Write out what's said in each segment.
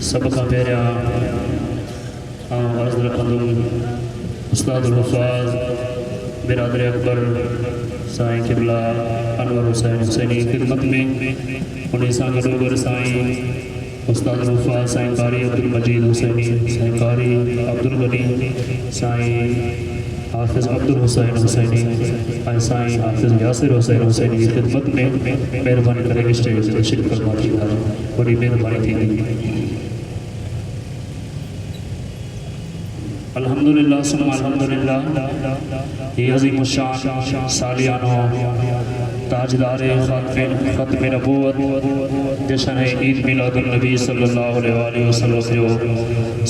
सब का पहिरियां अर्ज़ रखंदुमि उस्तादुल हुफ़ाज़ बिरादर अकबर साईं क़िबला अनवर हुसैन हुसैनी ख़िदमत में उन सां गॾोगॾु साईं उस्तादुल हुफ़ाज़ साईं कारी अब्दुल मजीद हुसैनी साईं कारी अब्दुल गनी साईं हाफ़िज़ अब्दुल हुसैन हुसैनी ऐं साईं हाफ़िज़ यासिर हुसैन हुसैनी की ख़िदमत में महिरबानी करे स्टेज ते तशरीफ़ फरमा थी वॾी महिरबानी थींदी। अल्हम्दुलिल्लाह सुम्मा अल्हम्दुलिल्लाह ये अज़ीम शान सालियानो ताजदार ख़त्म नबूवत जश्न ईद मिलादुन नबी सल्लल्लाहु अलैहि वसल्लम जो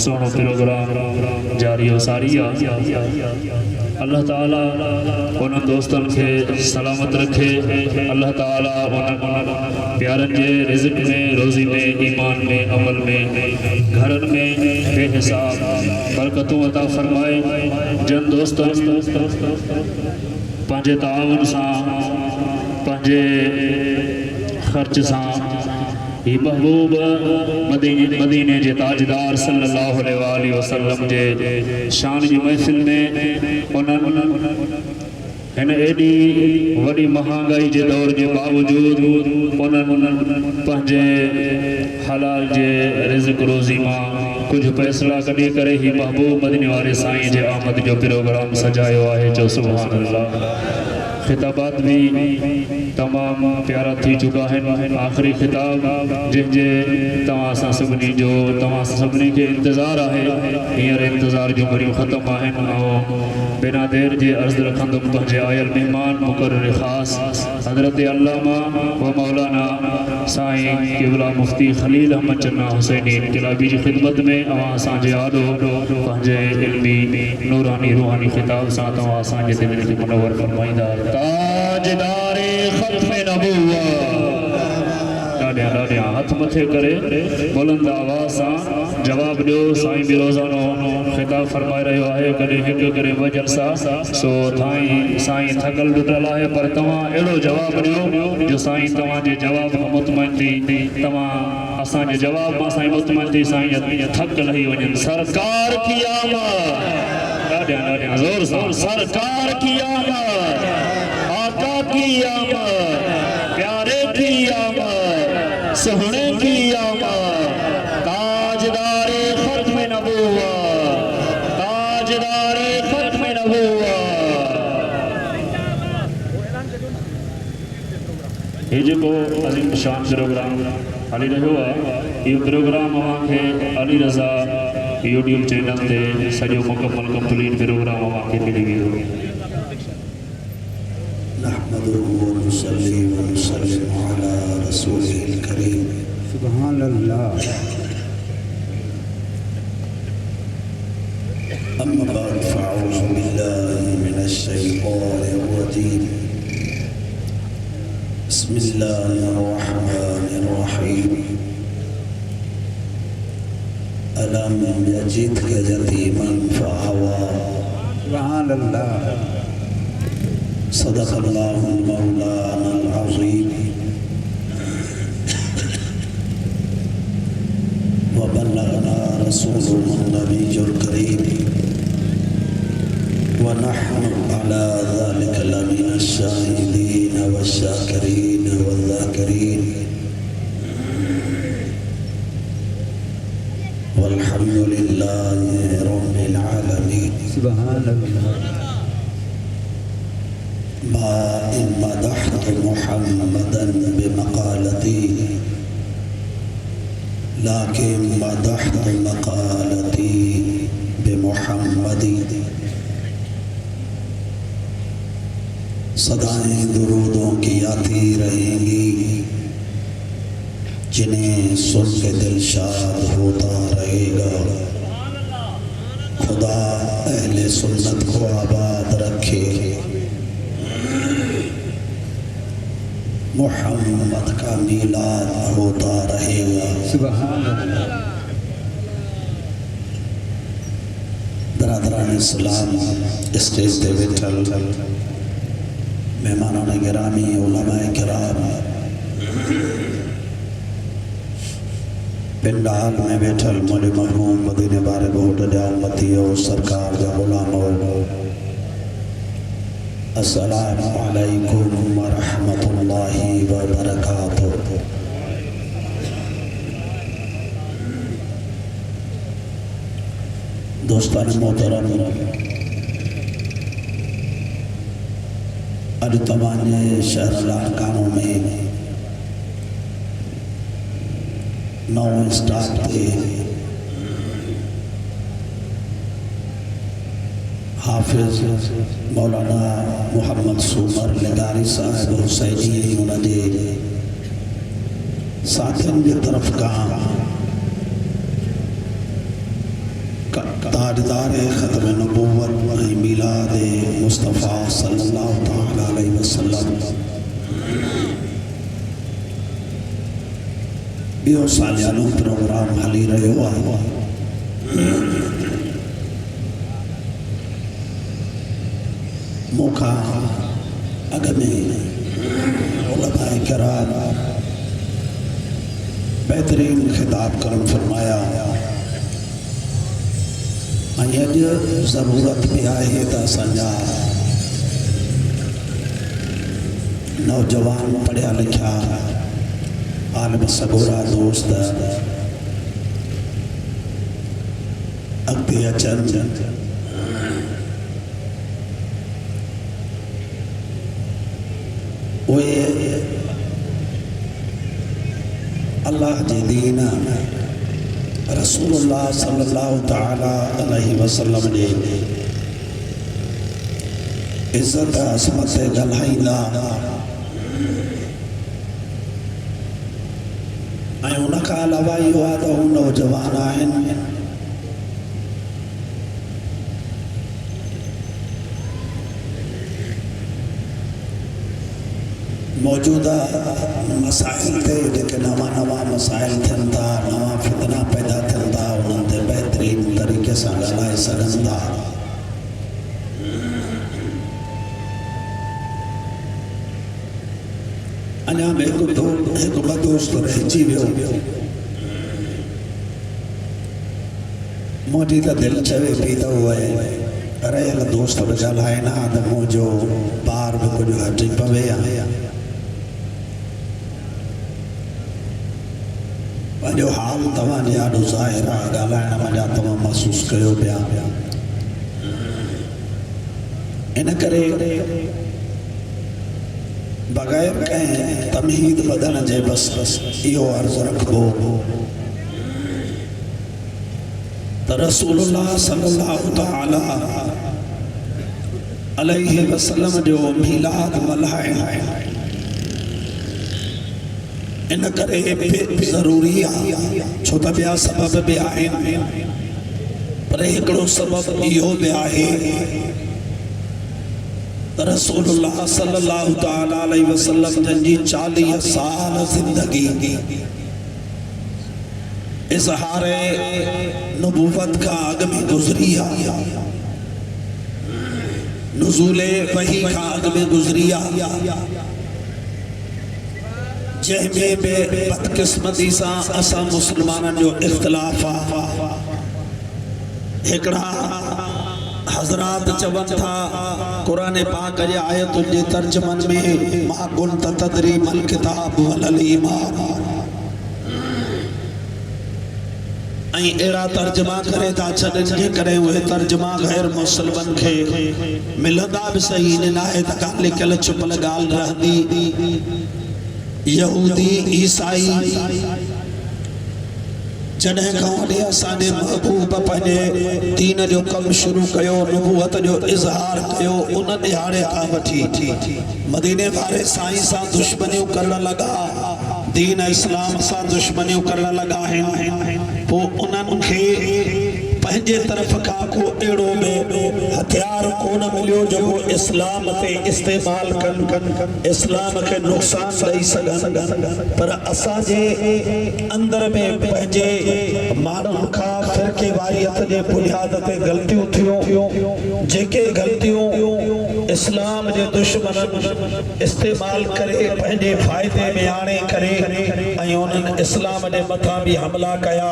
सोनो प्रोग्राम जारी सारी अल्लाह ताला उन दोस्तन के सलामत रखे। अल्लाह ताला उन प्यारन के रिज़्क़ में रोज़ी में ईमान में अमल में घरन में बेहिसाब बरकतों अता फरमाए। जन दोस्तन पंहिंजे ताउन सां पंहिंजे ख़र्च सां ही महबूब मदीने जे ताजदार सल्लल्लाहु अलैहि वसल्लम जे शान जी महफ़िल में उन्हनि हिन एॾी वॾी महांगाई जे दौर जे बावजूदि उन्हनि पंहिंजे हलाल जे रिज़्क़ रोज़ी मां कुछ फैसला कढी करे ही महबूब मदीने वाले साईं जे आमद जो प्रोग्राम सजायो आहे। जो सुभान अल्लाह। खिताबात भी तमाम प्यारा थी चुका है। आखिरी खिताब जिनके तव्हां सभिनी जो तव्हां सभिनी के इंतज़ार है हींअर इंतज़ार जो घड़ियों ख़त्म आहिनि ऐं बिना देर जे अर्ज़ रखंदुमि पंहिंजे आयल मेहमान मुक़र्रर ख़ास हज़रत अल्लामा व मौलाना साईं क़िबला मुफ्ती खलील अहमद चन्ना हुसैनी इनकलाबी जी ख़िदमत में अवां असांजे आॾो पंहिंजे इल्मी नूरानी रूहानी ख़िताब सां तव्हां असांजे दिलि खे मुनव्वर फरमाईंदा। ताजदारे ख़त्म नबूवत ॾाढिया हथ मथे करे बुलंद आवाज़ सां जवाब ॾियो। साईं बि रोज़ानो ख़िताब फरमाए रहियो आहे कॾहिं हिकु करे ॿ जलसा सो साईं थकल टुटल आहे पर तव्हां अहिड़ो जवाब ॾियो जो साईं तव्हांजे जवाब खां मुतमइन थी तव्हां असांजे जवाब मां साईं मुतमइन थी साईं थक लही वञनि। सरकार की आमद ॾाढिया ज़ोर सां सरकार की आमद आका की आमद प्यारे की आमद सोहने की आमद ताजदारे ख़त्म नबूवत ताजदारे ख़त्म नबूवत। ये जो अज़ीम शान प्रोग्राम हली रहियो आहे इहो programme अवांखे Ali Raza YouTube channel ते सॼो मुकम्मल कंप्लीट प्रोग्राम अवांखे मिली वेंदो। नहमदुहु व नुसल्ली व नुसल्लिमु अला रसूलिहिल करीम। सुभान अल्लाह। अम्मा बाद फ़अऊज़ु बिल्लाहि मिनश शैतानिर रजीम। बिस्मिल्लाहिर रहमानिर रहीम। अलम यजिदका यतीमन फ़अवा। सुभान अल्लाह। सदक़ल्लाहुल मौलानाल अज़ीम व बल्लगना रसूलुहुन नबियुल करीम व नहनु अला ज़ालिका लमिनश शाहिदीन वश्शाकिरीन वज़्ज़ाकिरीन वल्हम्दुलिल्लाहि रब्बिल आलमीन। सुभान अल्लाह। मा इन मदहतु मुहम्मदन बिमक़ालती लाकिन मदहतु मक़ालती बिमुहम्मदी। सदाएं दुरूदों की आती रहेंगी जिन्हें सुन के दिल शाद होता रहेगा। खुदा अहले सुन्नत को आबाद रखे। मुहम्मद का मीलाद होता रहेगा। सुभान अल्लाह। दरादरान इस्लाम स्टेज पे बैठल मेहमानों ने गिरामी उलमाए किराम पिंडाल में बैठल मोरे मरहूम मदीने बारे बहुत ॾिया उम्मती और सरकार जा गुलाम अस्सलामु अलैकुम व रहमतुल्लाहि व बरकातुहू। दोस्तान मोहतरम, अॼु तव्हांजे शहर लाड़कानो में नौ स्टार्ट थे हाफिज मौलाना मोहम्मद सूमर लगारी साहिब हुसैनी उनके साथियों की तरफ का ताजदार ख़त्म नबूवत मिलाद मुस्तफ़ा सल्लल्लाहु तआला अलैहि वसल्लम यो सालियानो प्रोग्राम हली रहियो आहे। मूंखां अॻ में उलमाए किराम बेहतरीन खिताब करम फरमाया। अॼु ज़रूरत भी है तो असांजा नौजवान पढ़िया लिखिया आलम सगोरा दोस्त अॻिते अचनि। उहे अल्लाह जे दीन रसूलुल्लाह सल्लल्लाहु तआला अलैहि वसल्लम जे इज्जत असमत ॻाल्हाईंदा ऐं उन खां अलावा इहो आहे त हू नौजवान आहिनि मौजूदा मसाइल ते जेके नवा नवा मसाइल थियनि था, नवा फितना पैदा थियनि था, उन्हनि ते बहितरीन तरीक़े सां ॻाल्हाए सघनि था। अञा बि हिकु ॿ दोस्त रहिजी वियो, मुंहिंजी त दिलि चवे पई त उहे रहियल दोस्त बि ॻाल्हाइनि हा त मुंहिंजो ॿार बि कुझु हटी पवे आहे। पंहिंजो हाल तव्हांजे ॾाढो ज़ाहिर आहे, ॻाल्हाइण मञा तव्हां महसूसु कयो पिया। इन करे बग़ैर कंहिं तमहीद बदन जे बसि इहो अर्ज़ु रखिबो त रसूलुल्लाह सल्लल्लाहु तआला अलैहि वसल्लम जो मिलाद मल्हाइणु इन करे ज़रूरी आहे, छो त ॿिया सबब बि आहिनि, पर हिकिड़ो सबब इहो बि आहे त रसूलुल्लाह सल्लल्लाहु तआला अलैहि वसल्लम जंहिंजी 40 साल ज़िंदगी इज़हार नबूवत का अॻ में गुज़री आहे, नुज़ूल वही का अॻ में गुज़री आहे, जंहिंमें बि बदकिस्मती सां असां मुस्लमाननि जो इख़्तिलाफ़ आहे। हिकिड़ा हज़रात चवनि था क़ुरान पाक जे आयतुनि जे तर्जुमन में मा कुन्त तदरी मल किताब वलल ईमान, ऐं अहिड़ा तर्जुमा करे था छॾनि जेकॾहिं उहे तर्जुमा गैर मुसलमान खे मिलंदा बि सही न आहे त का लिखियल छुपल ॻाल्हि रहंदी। यहूदी ईसाई जॾहिं खां वठी असांजे महबूब पंहिंजे दीन जो कमु शुरू कयो, नबूवत जो इज़हार कयो, उन ॾिहाड़े खां वठी मदीने वारे साईं सां दुश्मनियूं करण लॻा, दीन इस्लाम सां दुश्मनियूं करण लॻा आहिनि। पोइ उन्हनि खे पंहिंजे तरफ़ खां को अहिड़ो हथियार कोन मिलियो जेको इस्लाम ते इस्तेमालु कनि, इस्लाम खे नुक़सान ॾेई सघनि, पर असांजे अंदर में पंहिंजे माण्हुनि खां फिरके वारियत जे बुनियाद ते गलतियूं थियूं जेके गलतियूं इस्लाम जे दुश्मनन इस्तेमाल करे पंहिंजे फ़ाइदे में आणे करे ऐं उन्हनि इस्लाम जे मथां बि हमला कया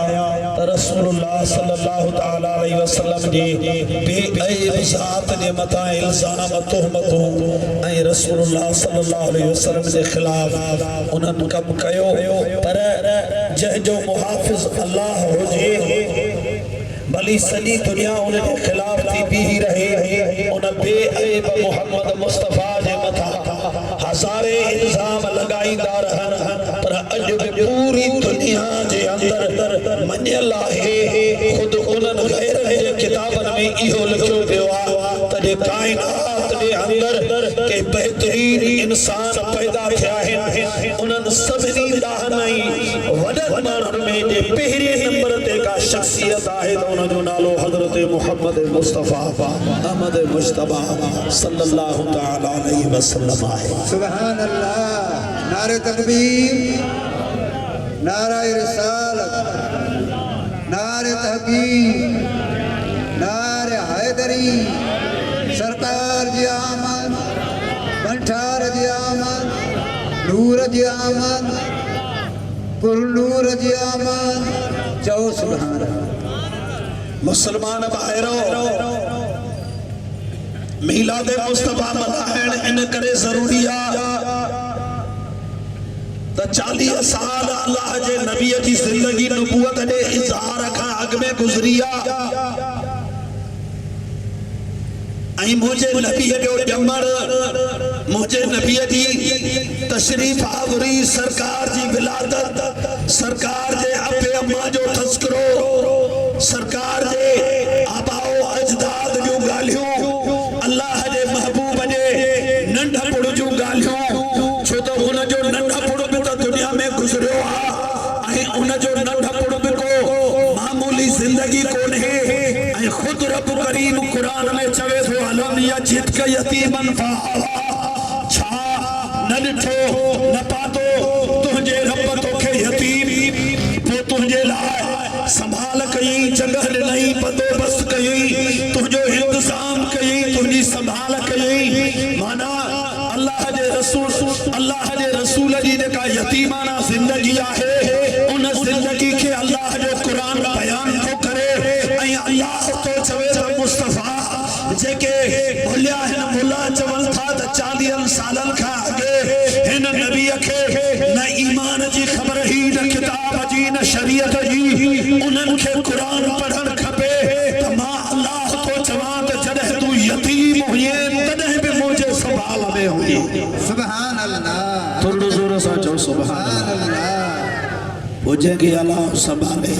त रसूलुल्लाह सल्लल्लाहु तआला अलैहि वसल्लम जे बेअयब ज़ात जे मथां इल्ज़ाम तुहमतूं ऐं रसूलुल्लाह सल्लल्लाहु अलैहि वसल्लम जे ख़िलाफ़ उन्हनि कमु कयो पर जंहिंजो मुहाफ़िज़ अल्लाह हुजे भली सॼी दुनिया उनके खिलाफ थी बीही रहे उन बेअयब मोहम्मद मुस्तफ़ा जे मथां हज़ारे इल्ज़ाम लगाईंदा रहन पर अॼु बि पूरी दुनिया जे अंदर मञियल आहे खुद उन्हनि गैरनि जे किताबनि में इहो लिखियो वियो आहे त जे काइनात जे अंदर के बहितरीन इंसान पैदा थिया आहिनि उन्हनि सभिनी ॾाहनि ऐं वॾनि माण्हुनि में जे पहिरें नंबर ते का शख़्सियत आहे त उनजो नालो हज़रत मुहम्मद मुस्तफ़ा अहमद मुश्तबा सल्लल्लाहु तआला अलैहि वसल्लम आहे। सुभान अल्लाह। नारे तकबीर, नारा रिसालत, नारे तहकीम, नारे हैदरी, सरकार जी आमद, पंठार जी आमद, नूर जी आमद, पुरनूर जी आमद। चओ सुभान अल्लाह। मुसलमान भाइरो मीलाद मुस्तफ़ा मल्हाइण इन करे ज़रूरी आहे त 40 साल अल्लाह जे नबी जी ज़िंदगी नबूवत जे इज़हार खां अॻु में गुज़री आहे ऐं मुंहिंजे नबीअ जो ॼमण मुंहिंजे नबीअ जी तशरीफ़ आवरी सरकार जी विलादत सरकार जे अबे अम्मा जो तज़किरो सरकार जे आबाओ अजदाद जो ॻाल्हियूं अल्लाह जे महबूब जे नंढपण जूं ॻाल्हियूं छो त हुन जो नंढपण बि त दुनिया में गुज़रियो आहे ऐं उन जो नंढपण बि को मामूली ज़िंदगी कोन्हे ऐं ख़ुदि रब करीम क़ुरान में चवे थो अलम यजिदक यतीमन फआवा छा न ॾिठो न पातो तुंहिंजे रब तोखे यतीम पोइ तुंहिंजे लाइ संभाल कई जगह ॾिनई बंदोबस्त कई तुंहिंजो इंतज़ाम कई तुंहिंजी संभाल कई माना अल्लाह जे रसूल जी जेका यतीमाना ज़िंदगी आहे उन ज़िंदगी खे अल्लाह जो क़ुरान बयान थो करे ऐं अल्लाह तो चवे त मुस्तफ़ा जेके भुलिया आहिनि मुला चवनि था त 40 सालनि खां अॻे हिन नबीअ खे न ईमान जी ख़बर ही न किताब जी न शरीयत जी उन्हनि खे क़ुरान पढ़णु खपे त मां अल्लाह तो चवां त जॾहिं तूं यतीम हुए तॾहिं बि मुंहिंजे संभाल में हुई। सुभान अल्लाह। थोरो ज़ोर सां चओ सुभान अल्लाह। पोइ जंहिंखे अल्लाह संभाले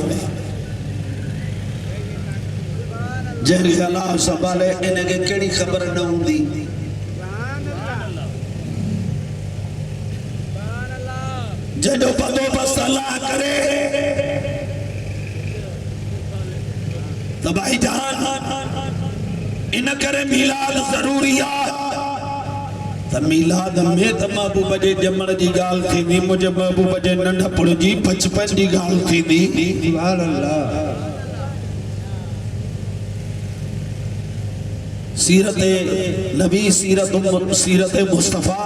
जंहिंखे अल्लाह संभाले इनखे कहिड़ी ख़बर न हूंदी जंहिंजो बंदोबस्त अल्लाह करे त भाईजान इन करे मीलाद ज़रूरी आहे त मीलाद में त महबूब जे ॼमण जी ॻाल्हि थींदी मुंहिंजे महबूब जे नंढपण जी बचपन जी ॻाल्हि थींदी। सुभान अल्लाह। सीरत नबी सीरत मुस्तफ़ा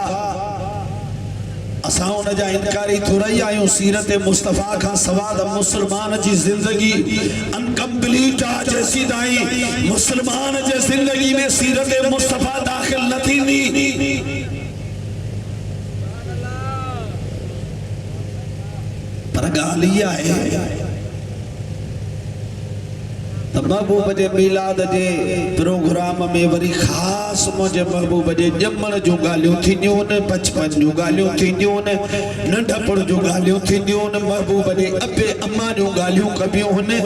असां उन जा इनकारी थोरई आहियूं सीरत मुस्तफ़ा खां सवाद मुसलमान जी ज़िंदगी अनकम्प्लीट आहे जेसी ताईं मुसलमान जे ज़िंदगी में सीरत मुस्तफ़ा दाख़िल न थींदी पर ॻाल्हि इहा आहे त महबूब जे मीलाद जे प्रोग्राम में वरी ख़ासि मुंहिंजे महबूब जे ॼमण जूं ॻाल्हियूं थींदियूं आहिनि बचपन जूं ॻाल्हियूं थींदियूं आहिनि नंढपण जूं ॻाल्हियूं थींदियूं आहिनि महबूब जे अबे अम्मा जूं ॻाल्हियूं कबियूं आहिनि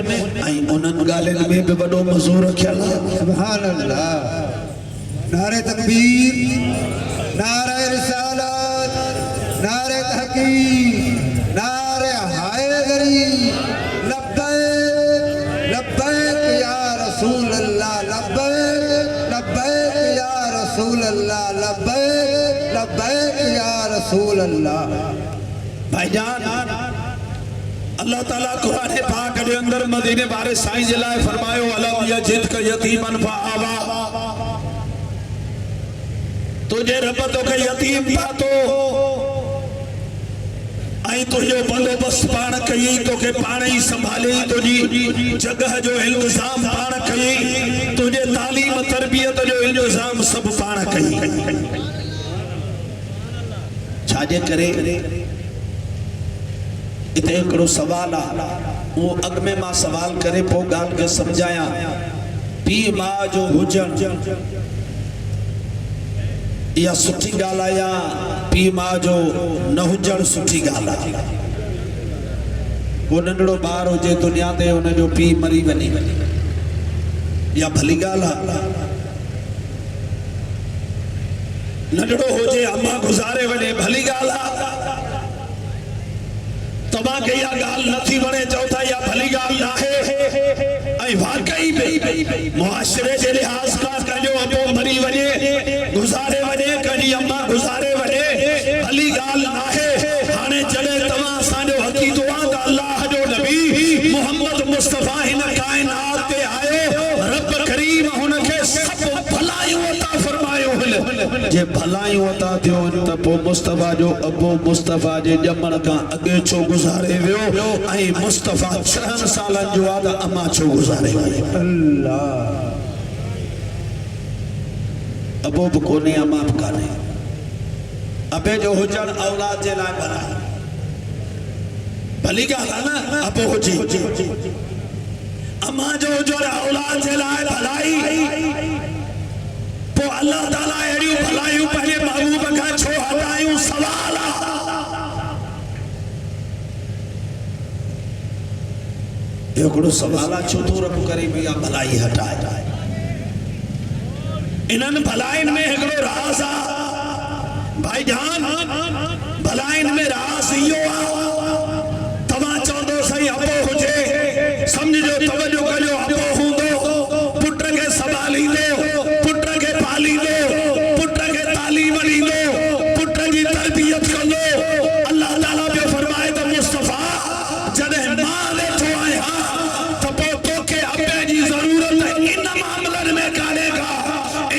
ऐं उन्हनि ॻाल्हियुनि में बि वॾो मज़ो रखियल आहे। सुभान अल्लाह। नारे तकबीर, नारे रिसालत, नारे तहकीम, नारे हैदरी। लब्बैक लब्बैक या रसूल अल्लाह, लब्बैक लब्बैक या रसूल अल्लाह, लब्बैक लब्बैक या रसूल अल्लाह। भाईजान अल्लाह ताला कुरान पाक के अंदर मदीने वाले साईं जे लाए फरमायो अलम यजिद का यतीमन फआवा, तुझे रब तो के यतीम पातो आई तुझो बंदोबस्त पाण कई तो के पाण ही संभाले तुझी जगह जो इंतजाम पाण कई तुझे तालीम तरबियत जो इंतजाम सब पाण कई। छाजे करे इते एकड़ो सवाल आ वो अग में मां सवाल करे पो गाल के समझाया पी मां जो हुजन या सुठी गाल या पी मां जो न हुजण सुठी गाल है। वो नंढड़ो बार हुजे दुनिया ते उन जो पी मरी वनी या भली गाल है। नंढड़ो हुजे अम्मा गुजारे वने भली गाल है। तबा के या गाल नथी वणे चौथा या भली गाल ना है। आई वाकई में मुआशरे जे लिहाज का कजो अबो मरी वने गुजारे वने कजी अम्मा गुजारे वने भली गाल ना है। हाने जड़े तवा साजो हकीकत वा अल्लाह जो नबी मोहम्मद मुस्तफा इन कायनात पे आयो रब करीम हुन के सब भलाइयों अता फरमायो हल जे भलाइयों अता दियो त पो मुस्तफा जो अबो मुस्तफा जे जमण का अगे छो गुजारे वियो आई मुस्तफा 6 सालन जो आदा अम्मा छो गुजारे अल्लाह अबो कोने अम्मा काने अबे जो हुजन औलाद जे लाए भला भली गाल ना अबो हुजी अम्मा जो हुजन औलाद जे लाए भलाई तो अल्लाह ताला एड़ी भलाइयों पहले महबूब का छो हटायूं सवाल एकड़ो सवाल छो तो रब करे भैया भलाई हटाए इनन भलाइन में एकड़ो राज आ भाईजान भलाइन में राज इयो आ तवा चौदो सही अबो हुजे समझो तवज्जो कजो अबो हुंदो पुट के संभाली दो पुट के पाली दो पुट के तालीम दी दो पुट की तरबियत कर दो। अल्लाह ताला पे फरमाए तो मुस्तफा जदे मां वेठो आया तो तो के अबे जी जरूरत इन मामलन में कानेगा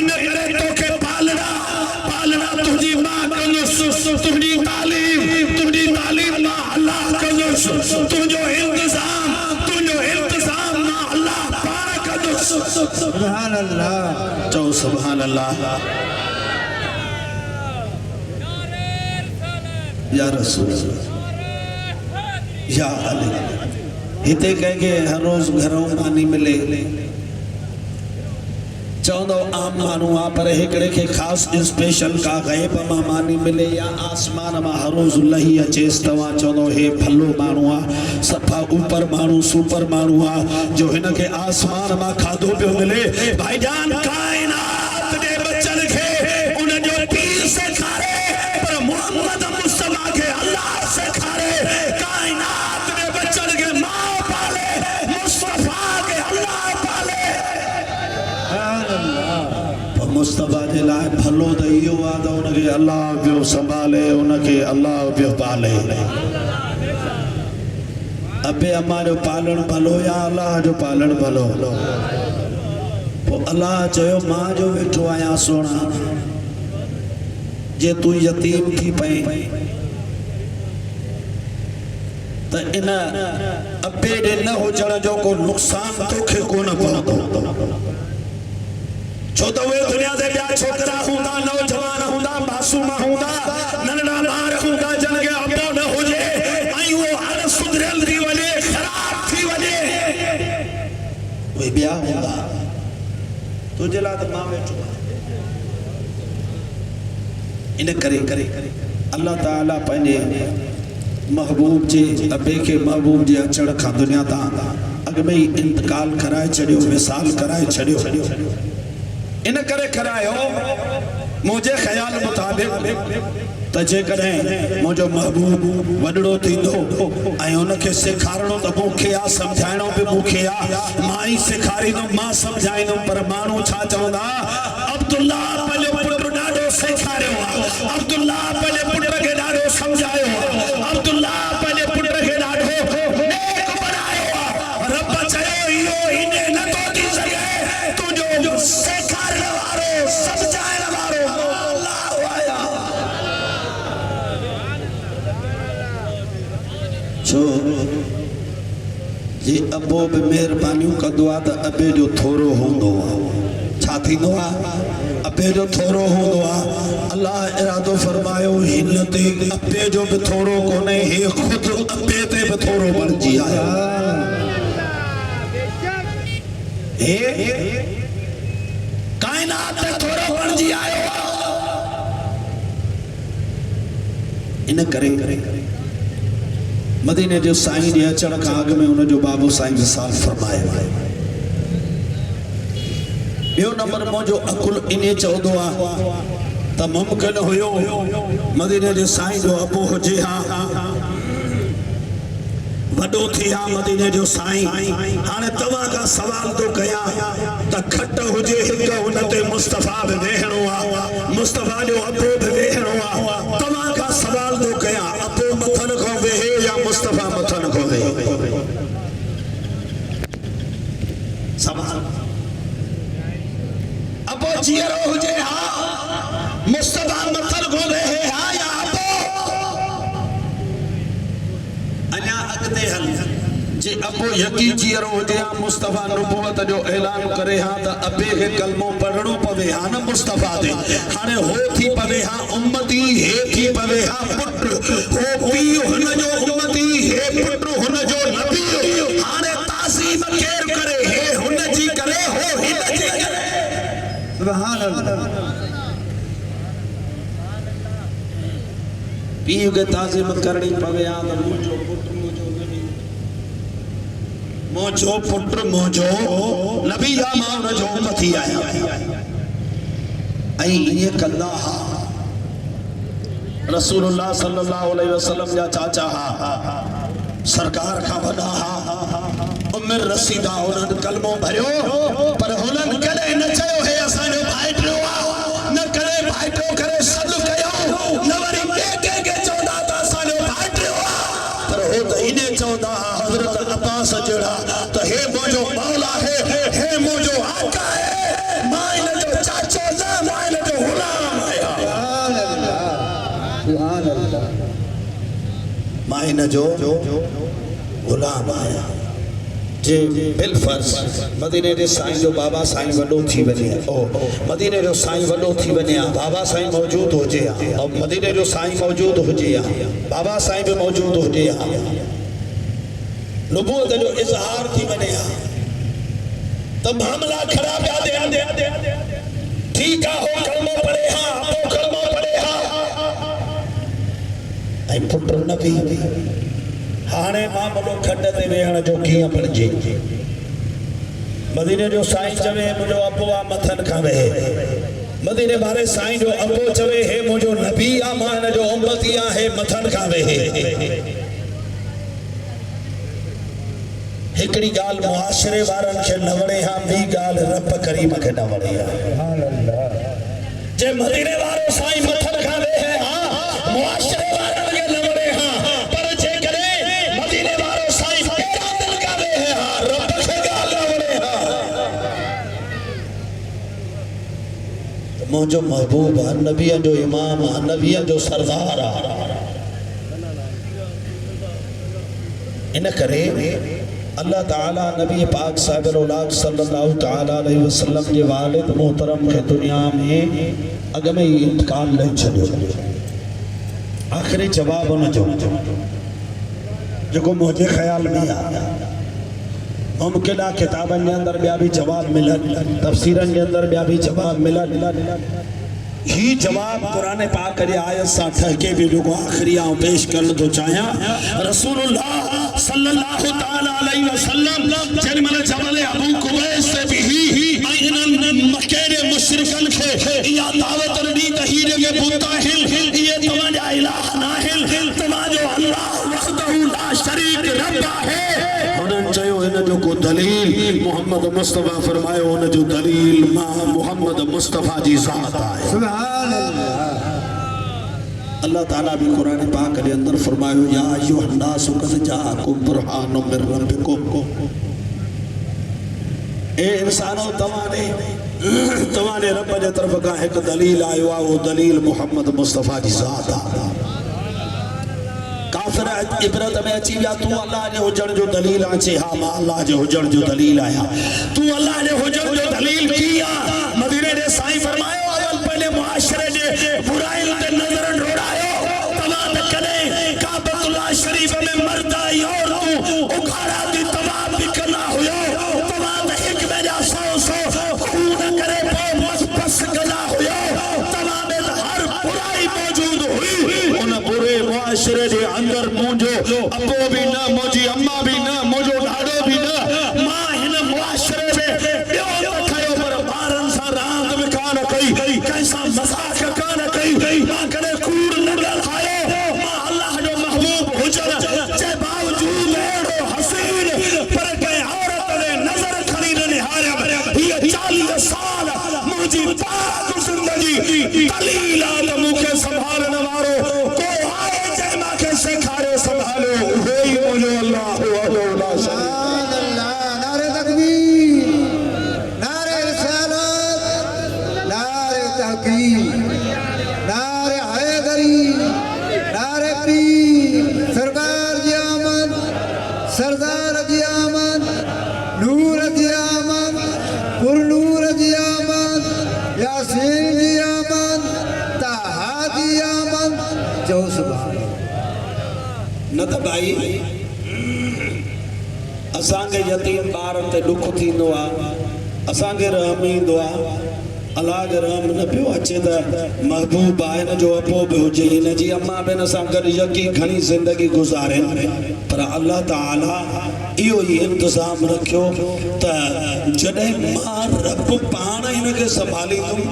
इन करे तो के पालना तुझी मां कनो तुझी तालीम मां अल्लाह कनो तुझो इंतजाम मां अल्लाह पाक कनो सुभान अल्लाह चो सुभान अल्लाह या रसूल या अली हिते कहे हर रोज घरों पानी मिले चौदो आम मानू आ पर एकड़े के खास स्पेशल का गैब मां मानी मिले या आसमान में हर रोज लही अचेस तवा चौदो हे भलो मानू आ सफा ऊपर मानू सुपर मानू आ जो हिन के आसमान में खादो पे मिले भाईजान कायनात दे बचन के उन जो पीर से खारे पर मोहम्मद मुस्तफा के अल्लाह से खारे कायनात दे बचन के मां पाले मुस्तफा के अल्लाह पाले मुस्तफा जे लाए भलो त इहो आहे त उनखे अल्लाह पियो संभाले उनखे अल्लाह पियो पाले। अबे अम्मा जो पालण भलो या अल्लाह जो पालण भलो पोइ अल्लाह चयो मां जो वेठो आहियां सोना जे तू यतीम थी पई त इन अबे जे न हुजण जो को नुक़सान तोखे कोन पवंदो छो तो वे दुनिया से क्या छोकरा हुंदा नौजवान हुंदा मासूम हुंदा नन्ना बार हुंदा जन के अबो न हुजे आई वो हर सुधरल थी वने खराब थी वने वे बिया हुंदा तुझे ला त मां वेठो इन करे अल्लाह ताला पंहिंजे महबूब जे अबे के महबूब जे अचण खां दुनिया ता अग में इंतकाल कराए छड़ियो विसाल कराए छड़ियो इन करे करायो मुझे ख्याल मुताबिक त जे करें मुझो महबूब वडड़ो थींदो ऐं उनके सिखारणो त मूंखे आ समझाइणो भी मूंखे आ मां ही सिखारींदो मां समझाईंदो पर माण्हू छा चवंदा अब्दुल्ला पंहिंजो पुट ॾाढो सेखारियो आहे अब्दुल्ला पंहिंजे पुट खे ॾाढो समझायो आहे अब्दुल्ला पंहिंजे पुट खे ॾाढो जे अबो भी मेहरबानियूं कंदो आहे त अबे जो थोरो हूंदो आहे छा थींदो आहे अबे जो थोरो हूंदो आहे अल्लाह इरादो फरमायो हिन ते अबे जो भी थोरो कोन्हे हे खुद अबे ते भी थोरो बणिजी आया हे कायनात ते थोरो बणिजी आयो इन करे मदीने जो साईं जे अचण खां अॻु में उन जो बाबू साईं विसाल फरमायो आहे ॿियो नंबर मुंहिंजो अकुल इन चवंदो आहे त मुमकिन हुयो मदीने जे साईं जो अबो हुजे हा वॾो थी हा मदीने जो साईं हाणे तव्हां खां सवाल थो कयां त खट हुजे हिकु हुन ते मुस्तफ़ा बि वेहणो आहे मुस्तफ़ा जो अबो बि वेहणो आहे तव्हां खां सवाल थो कयां अबो मथनि खां वेहे या मुस्तफ़ा मथनि खां वेहे सवाल अबो जीअरो हुजे हा मुस्तफ़ा मथनि खां वेहे हा या अबो अञा अॻिते हल जे अबो यकी जीअरो हुजे हा मुस्तफ़ा नुबुवत जो ऐलान करे हा त अबे खे कलमो पढ़णो पवे हा न मुस्तफ़ा ते हाणे हो थी पवे हा उम्मती हे थी पवे हा पुट हो पीउ हुन जो उम्मती हे पुट हुन जो नबी हाणे तासीम केर करे हे हुन जी करे हो हिन जी करे सुभान अल्लाह पीउ के ताज़ीम करनी पवे आ त मुंहिंजो पुट मुंहिंजो नबी जा मां हुन जो उम्मती आहियां ऐं ईअं कंदा हा रसूलुल्लाह सल्लल्लाहु अलैहि वसल्लम जा चाचा हा सरकार खां वॾा हा उमिर रसीदा उन्हनि कलमो भरियो पर हुननि कॾहिं न चयो हे असांजो भाइटियो आहे न कॾहिं भाइटियो करे सॾु कयो न वरी के चवंदा त असांजो भाइटियो आहे पर हो त इन चवंदा हा हज़रत अब्बास जहिड़ा त हे मुंहिंजो मौला है हे मुंहिंजो आका है मां इन जो चाचो न मां इन जो गुलाम आहियां सुभान अल्लाह मां इन जो गुलाम आहियां जे बिलफर्ज मदीने जे साईं जो बाबा साईं वॾो थी वञे मदीने जो साईं वॾो थी वञे बाबा साईं मौजूद हुजे और मदीने जो साईं मौजूद हुजे बाबा साईं भी मौजूद हुजे नबूवत जो इज़हार थी वञे तो मामला खराब याद ठीक है हो कलमो पढ़े वो कलमो पढ़े ऐं पुट नबी हाणे मामलो खड ते वेहण जो कीअं बणिजे मदीने जो साईं चवे मुंहिंजो अबो आहे मथनि खां वेहे मदीने वारे साईं जो अबो चवे हे मुंहिंजो नबी आहे मां हिन जो उम्मती आहियां हे मथनि खां वेहे हिकिड़ी ॻाल्हि मुआशिरे वारनि खे न वणे हा ॿी ॻाल्हि रब करीम खे न वणे हा जे मदीने वारो साईं मथनि खां वेहे हा मुआशिरे वारनि खे न वणे हा पर जे करे मदीने वारो साईं तेरा दिल का वेहे हा रब खे ॻाल्हि न वणे हा मुंहिंजो महबूब आहे नबीअ जो इमाम आहे नबीअ जो सरदार आहे इन करे अल्लाह ताला नबी पाक साहिब औलाद सल्लल्लाहु ताला अलैहि वसल्लम के वालिद मोहतरम के दुनिया में अग में ही इंतकाल ले छो आखिरी जवाब न जो मुझे ख्याल में आया मुमकिन है किताबन के अंदर ॿिया भी जवाब मिलन तफसीरन के अंदर ॿिया भी जवाब मिलन ही जवाब कुरान पाक के आयत सा ठहके भी जो आखिरी आऊं पेश करना तो चाहया रसूलुल्लाह सल्लल्लाहु ताला अलैहि वसल्लम जन्मल जबल अबू कुबैस से भी इनन मक्के ने मुशरिकन के या दावत दी तहीर के बुता हिल ये तमाजा इलाह ना हिल तमाजो अल्लाह वहदहु ला शरीक रब है उन्हन चयो इन जो को दलील मोहम्मद मुस्तफा फरमायो उन जो दलील मां मोहम्मद मुस्तफा जी ज़ात है सुभान अल्लाह अल्लाह ताला भी कुरान पाक के अंदर फरमायो या अय्युहन नास कद जाअकुम बुरहानुम मिर रब्बिकुम ए इंसानो तमारे रब जे तरफ का एक दलील आयो आ वो दलील मोहम्मद मुस्तफा जी ज़ात आ काफिर इबरत में अची विया तू अल्लाह जे हुजण जो दलील आचे हा मां अल्लाह जे हुजण जो दलील आया तू अल्लाह जे हुजण जो दलील की आ मदीने दे साईं फरमायो अवल पहले मुआशरे जे बुराई ते नजर डोड़ायो तवा त कदे काबतुल्लाह शरीफ में मर्दा और तू उखाड़ा दी तवाब भी करना हुयो तवा त एक मेरा 100 खून करे बस गला हुयो तवा में हर बुराई मौजूद हुई उन बुरे मुआशरे जे अंदर मुंजो अबो भी ना मुजी अम्मा भी ना मुजो ढाडो भी ना मां हिन मुआशरे में बियो खयो पर बारन सा रात में कान कई कैसा मजाक कान कई मां करे कूड़ न ॻाल्हायो मां अल्लाह जो महबूब हुजर जे बावजूद एड़ो हसीन पर कंहिं औरत ने नजर खणी न निहारिया ये 40 साल मुंहिंजी पाक जिंदगी दलील त मूंखे संभालण वारो को आहे जंहिं मूंखे सेखारियो संभालियो उहो ई मुंहिंजो अल्लाह सुभान अल्लाह नारे तकबीर नारे रिसालत नारे तहकीम नारे हैदरी नारे पीर सरकार जी आमद सरदार जी आमद नूर जी आमद पुरनूर जी आमद यासीन जी आमद ताहा जी आमद जो सुभान न त भाई असांखे यतीम ॿारनि ते दुख थींदो आहे असांखे रहम ईंदो आहे अलाह जो रहम न पियो अचे त महबूब आहे हिन जो अपो बि हुजे हिन जी अम्मा बि हिन सां गॾु यकी घणी ज़िंदगी गुज़ारे पर अल्लाह ताला इहो ई इंतज़ाम रखियो त जॾहिं मां रब पाण हिनखे संभालींदुमि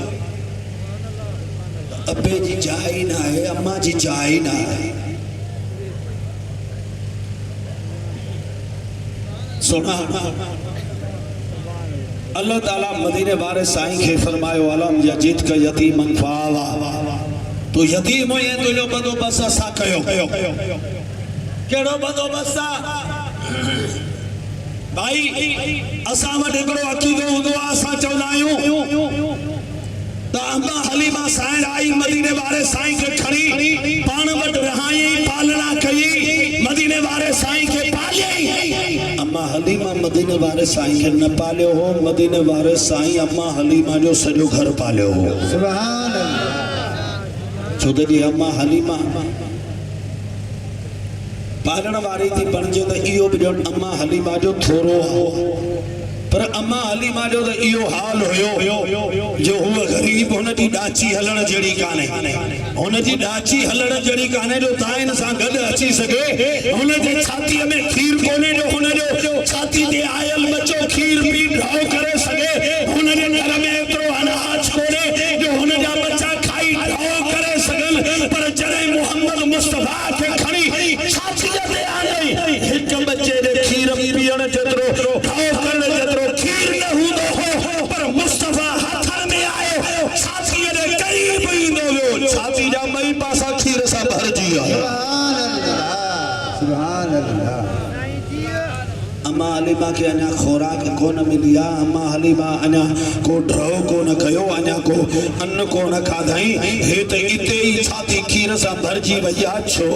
अबे जी जाइ न आहे अम्मा जी जाइ न आहे सुना अल्लाह ताला मदीने वारे साईं खे फरमायो अलम यजीद का यतीमन फावा तो यतीम हुई तुझो बंदोबस्त असां कयो कहिड़ो बंदोबस्त भाई असां वटि हिकिड़ो अक़ीदो हूंदो आहे असां चवंदा आहियूं त अम्मा हलीमा साइण आई मदीने वारे साईं खे खणी पाण वटि रहाई पालना कई मदीने वारे साईं खे पालियई अम्मा हलीमा मदीने वारे साईं खे न पालियो हो मदीने वारे साईं अम्मा हलीमा जो सॼो घर पालियो हो सुभान अल्लाह छो त अम्मा हलीमा पालण वारी थी बणिजे त इहो बि ॼण अम्मा हलीमा जो थोरो हो पर अम्मा हलीमा जो त इहो हाल हुयो जो हुआ गरीब हुन जी ॾाची हलण जहिड़ी कान्हे हुन जी ॾाची हलण जहिड़ी कान्हे जो तव्हां हिन सां गॾु अची सघे हुन जे छातीअ में खीर कोन्हे जो हुन जो छाती ते आयल बच्चो खीर पी ढो करे सघे हुन जे घर में एतिरो अनाज कोन्हे जो हुन जा बच्चा खाई ढो करे सघनि पर जॾहिं मोहम्मद मुस्तफा खे खणी छातीअ ते आणे हिक बच्चे जे खीर पीअण जेतिरो ढो करण जेतिरो खीर न हूंदो हो पर मुस्तफा हथन में आयो छातीअ जे करीब ईंदो वियो छाती जा ॿई पासा खीर सां भरिजी विया सुभान अल्लाह अम्मा हलीमा के अञा खोराक कोन मिली आहे अम्मा हलीमा अञा को ड्रो कोन कयो अञा को अन्न कोन खाधई हे त इते ई छाती खीर सां भरिजी वई आहे छो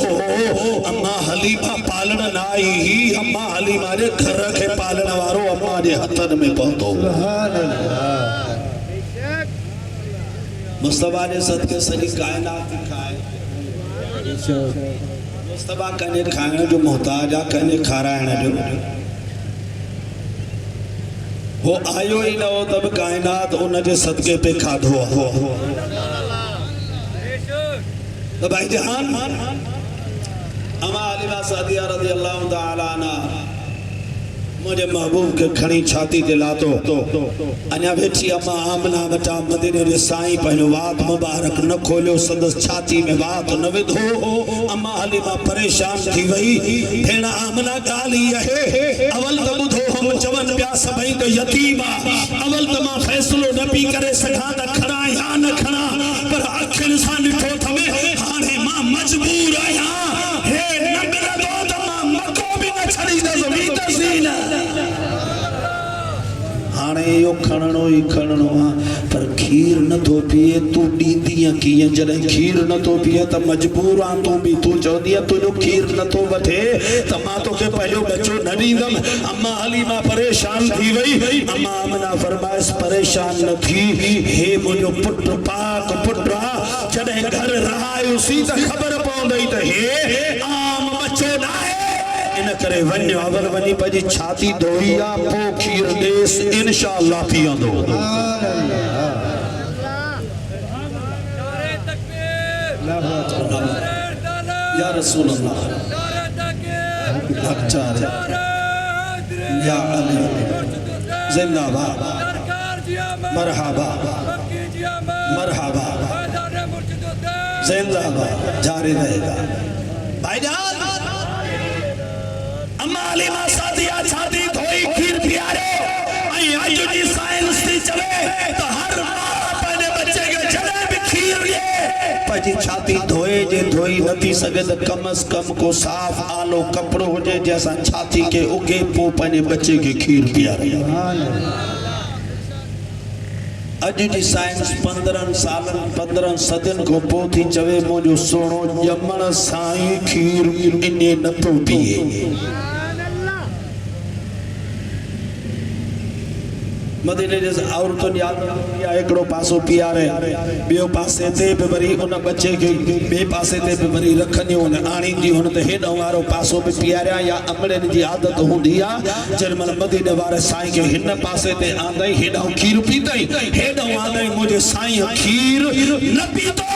अम्मा हलीमा पालण न आई ही अम्मा हलीमा जे घर खे पालण वारो अम्मा जे हथन में पहुतो सुभान अल्लाह मुस्तफा जे सदके सॼी कायनात खाए मुस्तफा कंहिंजे खाइण जो मोहताज आहे कंहिंजे खाराइण जो वो आयो ही न हो तब कायनात उनके सदके पे खाधो हो तो भाई जहान अम्मा हलीमा सादिया रज़ी अल्लाह ताला अन्हा मुझे महबूब के खणी छाती ते लातो अञा वेठी अम्मा आमना वटा मदीने रे साईं पहिलो वात मुबारक न खोलियो संदस छाती में वात न विधो अम्मा हलीमा परेशान थी वई भेण आमना ॻाल्हि आहे अवल त ॿुधो हम चवन पिया सभई त यतीम अवल त मां फ़ैसिलो न पई करे सघां त खणा या न खणा पर अखियुनि सां ॾिठो अथव हाणे मां मजबूर आहियां हे न मिलंदो त मां मको बि न छॾींदसि वीतसि न हाणे यो खणणो ई खणणो आहे पर खीर न थो पिए तू ॾींदीअ कीअं जॾहिं खीर न थो पिए त मजबूर आं तूं बि तूं चवंदी तुंहिंजो खीर न थो वठे त मां तोखे पंहिंजो बच्चो न ॾींदमि अम्मा हलीमा परेशान थी वई अम्मा आमना फरमाइस परेशान न थी हे मुंहिंजो पुटु पाक पुटु आहे जॾहिं घर रहायोसीं त ख़बर पवंदई त हे आम बच्चो न आहे इन करे वञ अवर वञी पंहिंजी छाती धोई आहे पोइ खीर ॾेसि इंशाअल्लाह पीअंदो या रसूल अल्लाह या अली जिंदाबाद मरहबा मरहबा जिंदाबाद जारी रहेगा भाईजान अम्मा हलीमा सादिया छाती धोई खीर पियारे ऐं अॼु जी साइंस थी चले त हर मां पंहिंजे बच्चे खे जॾहिं बि खीर ॾिए पंहिंजी छाती धोए जे धोई नथी सघे त कम अज़ कम को साफ़ आलो कपिड़ो हुजे जंहिंसां छाती खे उगे पोइ पंहिंजे बच्चे खे खीर पियारे अॼु जी साइंस 15 सालनि 15 सदियुनि खां पोइ थी चवे मुंहिंजो सुहिणो ॼमण साईं खीर इने नथो पीए मदीने जे औरतुनि यादि हिकिड़ो पासो पीआरे ॿियो पासे ते बि वरी उन बच्चे खे ॿिए पासे ते बि वरी रखंदियूं आणींदियूं हुन त हेॾां वारो पासो बि पीआरिया या अमड़नि जी आदत हूंदी आहे जेॾी महिल मदीने वारे साईं खे हिन पासे ते आंदई हेॾां खीर पीतई हेॾां आंदई मुंहिंजे साईं खीर न पीतो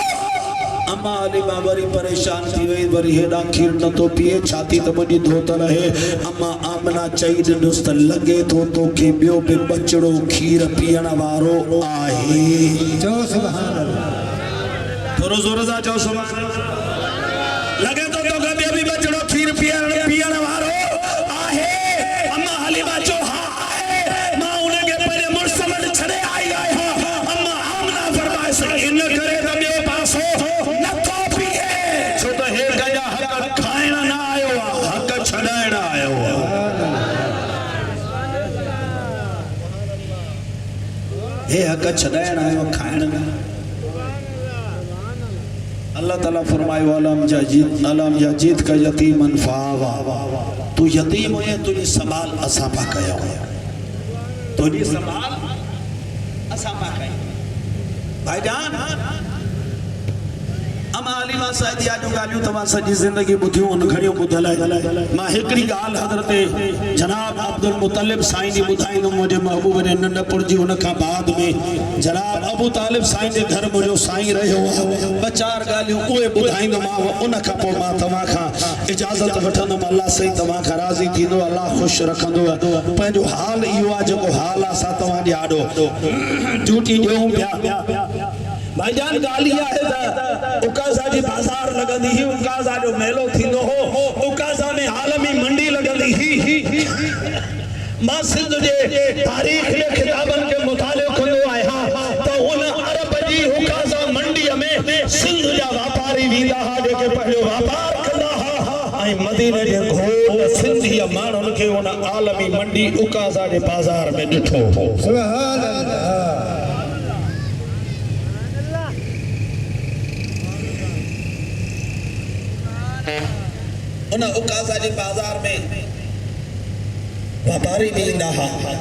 अम्मा हलीमा वरी परेशान थी वई वरी हेॾां खीर नथो पीए छाती त मुंहिंजी धोतल आहे अम्मा आमना चई ॾिनोसि त लॻे थो तोखे ॿियो बि बचिड़ो खीर पीअण वारो आहे चओ सुभान अल्लाह थोरो ज़ोर सां चओ सुभान अल्लाह लॻे थो तोखे ॿियो बि बचिड़ो खीर पीअण वारो आहे अम्मा हलीमा चओ हा आहे मां उनखे पंहिंजे मुड़ुस वटि छॾे आई आहियां अम्मा आमना फरमाइस इन करे त ॿियो पासो हे हक छॾाइण आयो खाइण न अल्लाह ताला फरमायो अलम यजीद का यतीमन फावा तू यतीम हुए तुझी संभाल असां पा कयो तुझी संभाल असां पा कयो भाईजान अम्मा हलीमा सादिया जो ॻाल्हियूं तव्हां सॼी ज़िंदगी ॿुधियूं उन घणियूं ॿुधल आहे मां हिकिड़ी ॻाल्हि हज़रत जनाब अब्दुल मुतलिब साईं जी ॿुधाईंदुमि मुंहिंजे महबूब ने नंढपुर जी हुन खां बाद में जनाब अबू तालिब साईं जे घर मुंहिंजो साईं रहियो आहे ॿ चारि ॻाल्हियूं उहे ॿुधाईंदोमांव उन खां पोइ मां तव्हां खां इजाज़त वठंदुमि अल्लाह साईं तव्हां खां राज़ी थींदो अल्लाह ख़ुशि रखंदो पंहिंजो हाल इहो आहे जेको हाल आहे असां तव्हां ॾियाॾो ड्यूटी ॾियूं पिया भाईजान ॻाल्हि इहा आहे त उकाज़ा जी बाज़ार लॻंदी हुई उकाज़ा जो मेलो थींदो हो उकाज़ा में आलमी मंडी लॻंदी हुई मां सिंध जे तारीख़ जे किताबनि खे मुतालियो कंदो आहियां त उन अरब जी उकाज़ा मंडीअ में सिंध जा वापारी वेंदा हुआ जेके पंहिंजो वापार कंदा हुआ ऐं मदीने जे घोट सिंधीअ माण्हुनि खे उन आलमी मंडी उकाज़ा जे बाज़ार में ॾिठो हो सुभान अल्लाह उन उकाज़ा जे बाज़ार में व्यापारी भी ईंदा हुआ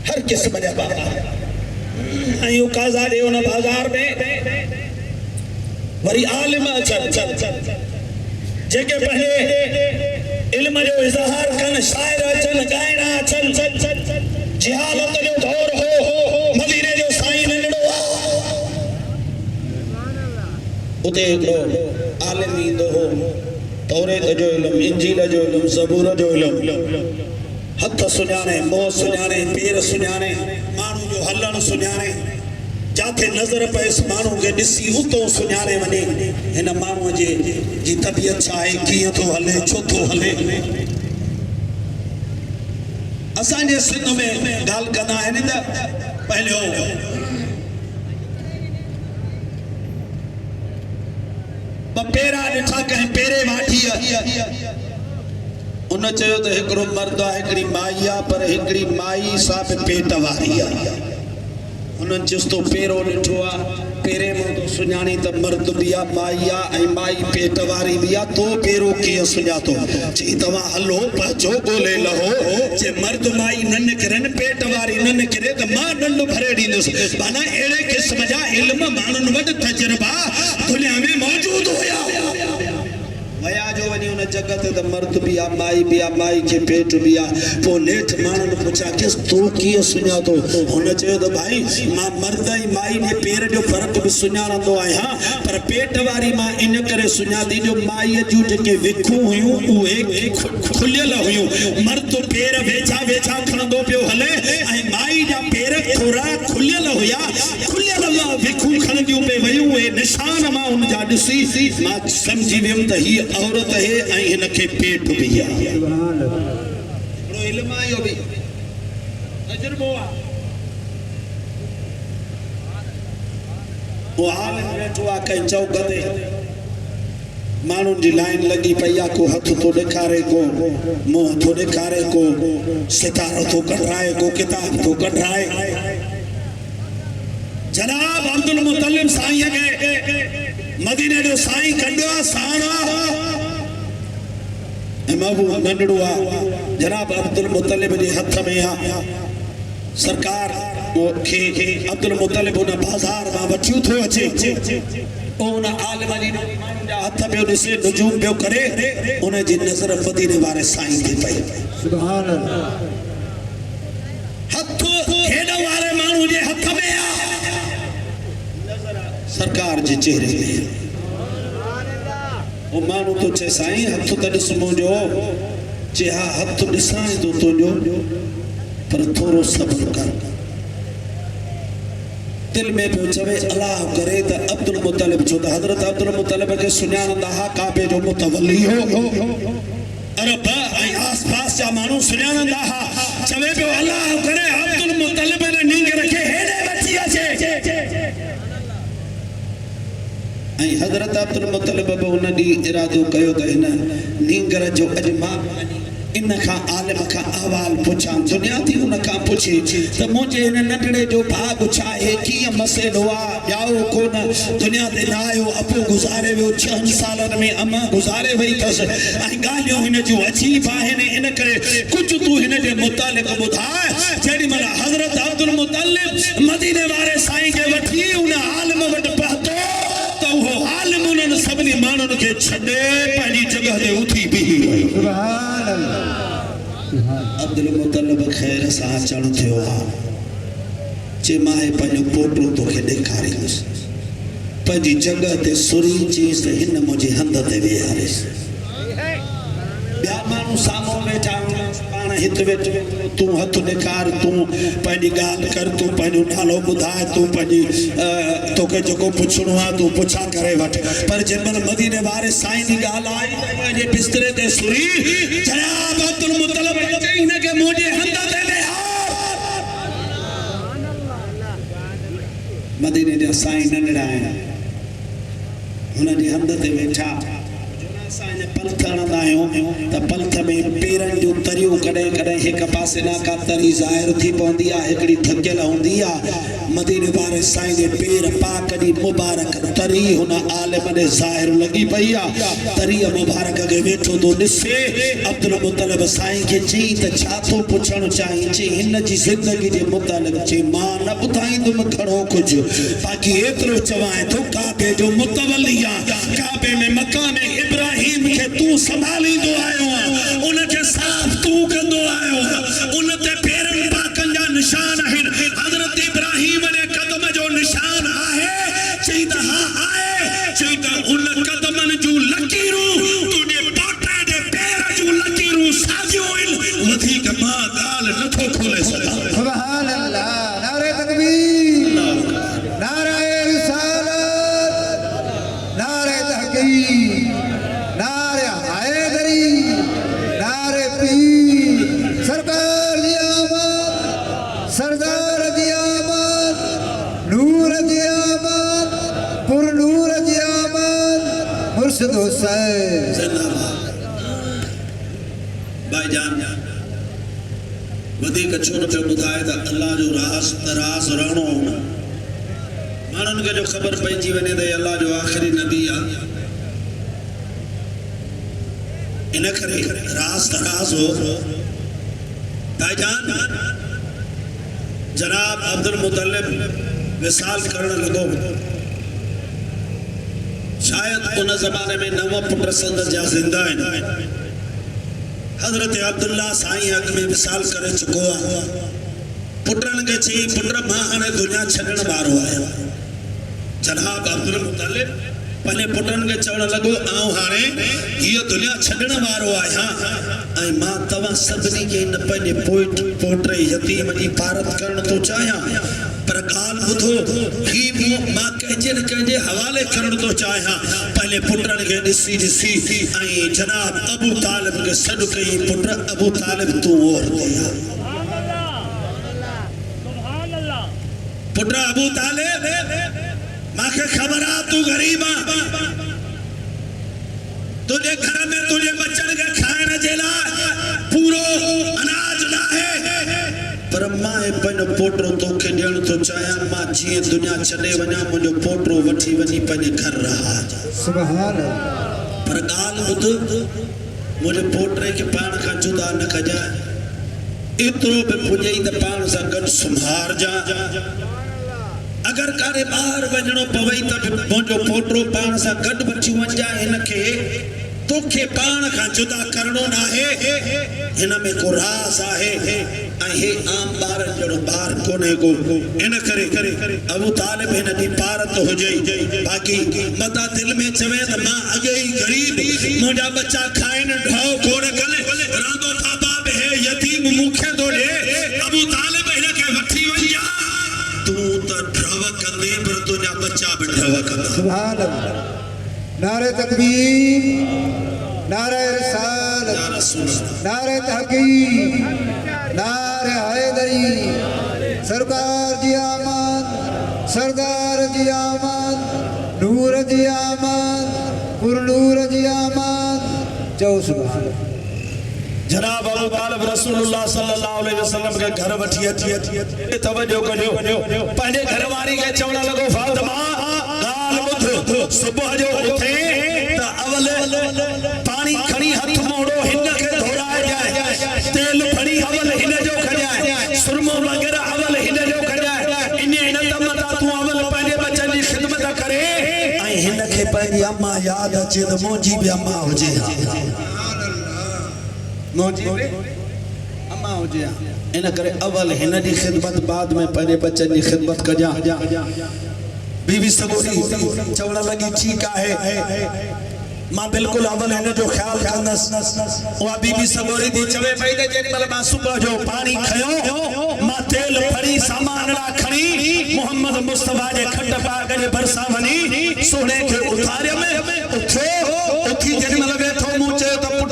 हर क़िस्म जा व्यापार ऐं उकाज़ा जे उन बाज़ार में वरी आलिम अचनि जेके पंहिंजे इल्म जो इज़हार कनि शाइर अचनि ॻाइणा अचनि जिहालत जो दौर हो मदीने जो साईं नंढड़ो उते हिकिड़ो आलिम ईंदो हो तौरेत जो इल्म इंजील जो इल्म ज़बूर जो इल्म हथ सुञाणे मुंहुं सुञाणे पेर सुञाणे माण्हू जो हलण सुञाणे जाथे नज़र पएसि माण्हू खे ॾिसी उतो सुञाणे वञे हिन माण्हूअ जी तबियत छा आहे कीअं थो हले छो थो हले असांजे सिंध में ॻाल्हि कंदा आहिनि त पहिरियों पेरा ॾिठा कंहिं पेरे वाठीअ उन चयो त हिकिड़ो मर्द आहे हिकिड़ी माई आहे पर हिकिड़ी माई सां बि पेट वारी आहे उन्हनि जिस्तो पेरो ॾिठो आहे पेरे मां तो सुञाणी त मर्द बि आहे माई आहे ऐं माई पेट वारी बि आहे तो पेरो कीअं सुञातो चई तव्हां हलो पचो ॻोल्हे लहो जे मर्द माई न निकिरनि पेट वारी न निकिरे त मां ॾंड भरे ॾींदुसि माना अहिड़े क़िस्म जा इल्म माण्हुनि वटि तजुर्बा दुनिया में मौजूद हुया वया जो वञी उन जगह ते त मर्द बि आहे माई खे पेट बि आहे पोइ नेठि माण्हुनि पुछा कि तूं कीअं सुञातो हुन चयो त भाई मां मर्द ऐं माई जे पेर जो फ़र्क़ु बि सुञाणंदो आहियां पर पेट वारी मां इन करे सुञाती जो माईअ जूं जेके विखूं हुयूं उहे खुलियल हुयूं मर्द पेर वेझा वेझा खणंदो पियो हले ऐं माई जा पेर थोरा खुलियल हुया खुलियल मां विखूं खणंदियूं पई वयूं उहे निशान मां उन जा ॾिसी मां सम्झी वियुमि त हीअ औरत है ऐं हिन खे पेट बि आहे हिकिड़ो इल्मु आहे इहो बि तजुर्बो आहे वो हाल वेठो आहे कंहिं चौक ते माण्हुनि जी लाइन लॻी पई आहे को हथ थो ॾेखारे को मुंहुं थो ॾेखारे को सितारो थो कढाए को किताब थो कढाए जनाब अब्दुल मुतलिब साईं खे मदीने जो साईं कढियो आहे साण महबूब नंढड़ो आहे जनाब अब्दुल मुतलिब जे हथ में आहे सरकार खे अब्दुल मुतलिब उन बाज़ार मां वठी थो अचे उन आलिम जी हथ पियो ॾिसे नुजूम पियो करे उन जी नज़र मदीने वारे साईं ते पई सुभान अल्लाह हथ खेॾ वारे माण्हू जे हथ में आहे सरकार जे चेहरे में वो माण्हू तो चे साईं हथ त ॾिस मुंहिंजो चे हा हथ ॾिसां थो तुंहिंजो पर थोरो सब्र कर दिल में पियो चवे अलाह करे त अब्दुल मुतलिब छो त हज़रत अब्दुल मुतलिब खे सुञाणंदा हा काबे जो मुतवली हो अरब ऐं आस पास जा माण्हू सुञाणंदा हा चवे पियो अलाह करे अब्दुल मुतलिब ने नींगर खे हेॾे वठी अचे ऐं हज़रत अब्दुल मुतलिब बि उन ॾींहुं इरादो कयो त हिन नींगर जो अॼु मां इन खां आलिम खां अहवाल पुछां दुनिया थी उन खां पुछे त मुंहिंजे हिन नंढड़े जो भाॻ छा आहे कीअं मसइलो आहे ॼाओ कोन दुनिया ते न आयो अपो गुज़ारे वियो 6 सालनि में अमा गुज़ारे वई अथसि ऐं ॻाल्हियूं हिन जूं अजीब आहिनि इन करे कुझु तूं हिन जे मुतालिक़ ॿुधाए जेॾीमहिल हज़रत अब्दुल मुतलिब मदीने वारे साईं खे वठी उन आलिम वटि पहुतो तो वो आलिम उन्हनि सभिनी माण्हुनि खे छॾे पंहिंजी जॻह ते उथी बीही वई सुभान अल्लाह अब्दुल मुतलिब ख़ैर सां अचणु थियो आहे चे मां पंहिंजो पोटो तोखे ॾेखारींदुसि पंहिंजी जॻह ते सुरी चईसि त हिन मुंहिंजे हंध ते वेहारेसि ॿिया माण्हू साम्हूं वेठा पाण हिते वेठो तूं हथ ॾेखार तूं पंहिंजी ॻाल्हि कर तूं पंहिंजो नालो ॿुधाए तूं पंहिंजी तोखे जेको पुछणो आहे तूं पुछा करे वठ पर जंहिंमहिल मदीने वारे साईं जी ॻाल्हि आई पंहिंजे बिस्तरे ते सुरी जनाब अब्दुल मुतलिब चई हिनखे मुंहिंजे हंध ते वेहार मदीने जा साईं नंढड़ा आहिनि हुन जे हंध ते वेठा पलथ हणंदा आहियूं त पलथ में पेरनि जूं तरियूं कॾहिं कॾहिं हिकु पासे ना का तरी ज़ाहिर थी पवंदी आहे हिकिड़ी थकियल हूंदी आहे मदीने वारे साईं जे पेर पाक जी मुबारक तरी हुन आलिम ॾे ज़ाहिर लॻी पई आहे तरीअ मुबारक खे वेठो थो ॾिसे अब्दुल मुतलिब साईं खे चई त छा थो पुछणु चाहीं चई हिन जी ज़िंदगी जे मुतालिक़ चई मां न ॿुधाईंदुमि घणो कुझु बाक़ी एतिरो चवां थो काबे जो मुतवली आहे काबे में मकान इब्राहिम के तू संभालींदो आयो उनके साफ तू कंदो आयो उन ते पेरनि पाकनि जा निशान आहिनि हज़रत इब्राहिम ने कदम जो निशान आहे चई त हा आहे चई त उन कदमनि जूं लकीरूं तुंहिंजे पोटे जे पेर जूं लकीरूं साॻियूं आहिनि वधीक मां ॻाल्हि नथो खोले सघां सुभान अल्लाह नारे तकबीर नारे रिसालत नारे तहकीक नारे हैदरी नारे पीर सरकार दी आमद सरदार दी आमद नूर दी आमद पुर नूर दी आमद मुर्शिद हुसैन भाईजान वधिक छो न पियो ॿुधाए त अल्लाह जो राज़ दराज़ रहणो हो माण्हुनि खे जो ख़बर पइजी वञे त अल्लाह जो आख़िरी नबी आहे इन करे राज़ दराज़ हो भाईजान जनाब अब्दुल मुतलिब विसाल करण लॻो शायद उन ज़माने में 9 पुट संदसि जा ज़िंदा आहिनि हज़रत अब्दुल्ला साईं अॻ में विसाल करे चुको आहे पुटनि खे चई पुट मां हाणे दुनिया छॾण वारो आहियां जनाब अब्दुल मुतलिब पंहिंजे पुटनि खे चवण लॻो आउं हाणे हीअ दुनिया छॾण वारो आहियां ऐं मां तव्हां सभिनी खे न पंहिंजे पोटे यतीम जी पारत करण थो चाहियां पर ॻाल्हि ॿुधो ही मां कंहिंजे न कंहिंजे हवाले करण थो चाहियां पंहिंजे पुटनि खे ॾिसी ऐं जनाब अबू तालिब खे सॾु कई पुट अबू तालिब तूं औरत पुट अबू तालिब मांखे ख़बर आहे तूं ग़रीब आहे तुझे घर में तुझे बच्चन के खाने जे लाइ पूरो अनाज न आहे पर मां पंहिंजो पोटो तोखे ॾियण थो चाहियां मां जीअं दुनिया छॾे वञा मुंहिंजो पोटो वठी वञी पंहिंजे घर रहा सुभान पर ॻाल्हि ॿुध मुंहिंजे पोटे खे पाण खां जुदा न कजाए एतिरो बि पुॼई त पाण सां गॾु संभारजां अगर कारे बाहर वञणो पवई त मुंहिंजो पोटो पाण सां गॾु वठी वञजां हिनखे तोखे पाण खां जुदा करणो न आहे हिन में को राज़ आहे ऐं हे आम ॿारनि जहिड़ो ॿार कोन्हे को इन करे अबू तालिब हिन जी पारत हुजे बाक़ी मता दिल में चवे त मां अॻे ई ग़रीब मुंहिंजा बच्चा खाइनि ढो खोड़ कनि रांदो थापा बि हे यतीम मूंखे थो ॾे अबू तालिब हिनखे वठी वञजां तूं त ढव कंदे पर तुंहिंजा बच्चा बि ढव कंदा सुभान अल्लाह नारे तकबीर नारे रिसालत नारे तहकीम नारे हैदरी सरकार जी आमद सरदार जी आमद नूर जी आमद पुरनूर जी आमद चओ सुभान जनाब अबू तालिब रसूलुल्लाह सल्लल्लाहु अलैहि वसल्लम के घर वठी अची तवज्जो कजो पंहिंजे घरवारी खे चवण लॻो फातिमा ॻाल्हि ॿुध सुबुह जो उथे त अवल पाणी खणी हथ मोड़ो हिन खे धोराए जाए तेल खणी अवल हिन जो खजाए सुरमो वग़ैरह अवल हिन जो खजाए इन त मता तूं अवल पंहिंजे बच्चनि जी ख़िदमत करे ऐं हिन खे पंहिंजी अम्मा यादि अचे त मुंहिंजी बि अम्मा हुजे अम्मा हुजे इन करे अवल हिन जी ख़िदमत बाद में पंहिंजे बच्चनि जी ख़िदमत कजां बीबी सगोरी चवण लगी ठीक है मां बिल्कुल अवल हिन जो ख्याल कंदसि उहा बीबी सगोरी थी चवे पई त जेॾी महिल मां सुबुह जो पाणी खयो मां तेल फड़ी सामानड़ा खणी मोहम्मद मुस्तफा जे खट पाक जे भरसां वञी सोने खे उतारियो में उथी जेॾी महिल वेठो मूं चयो त पुट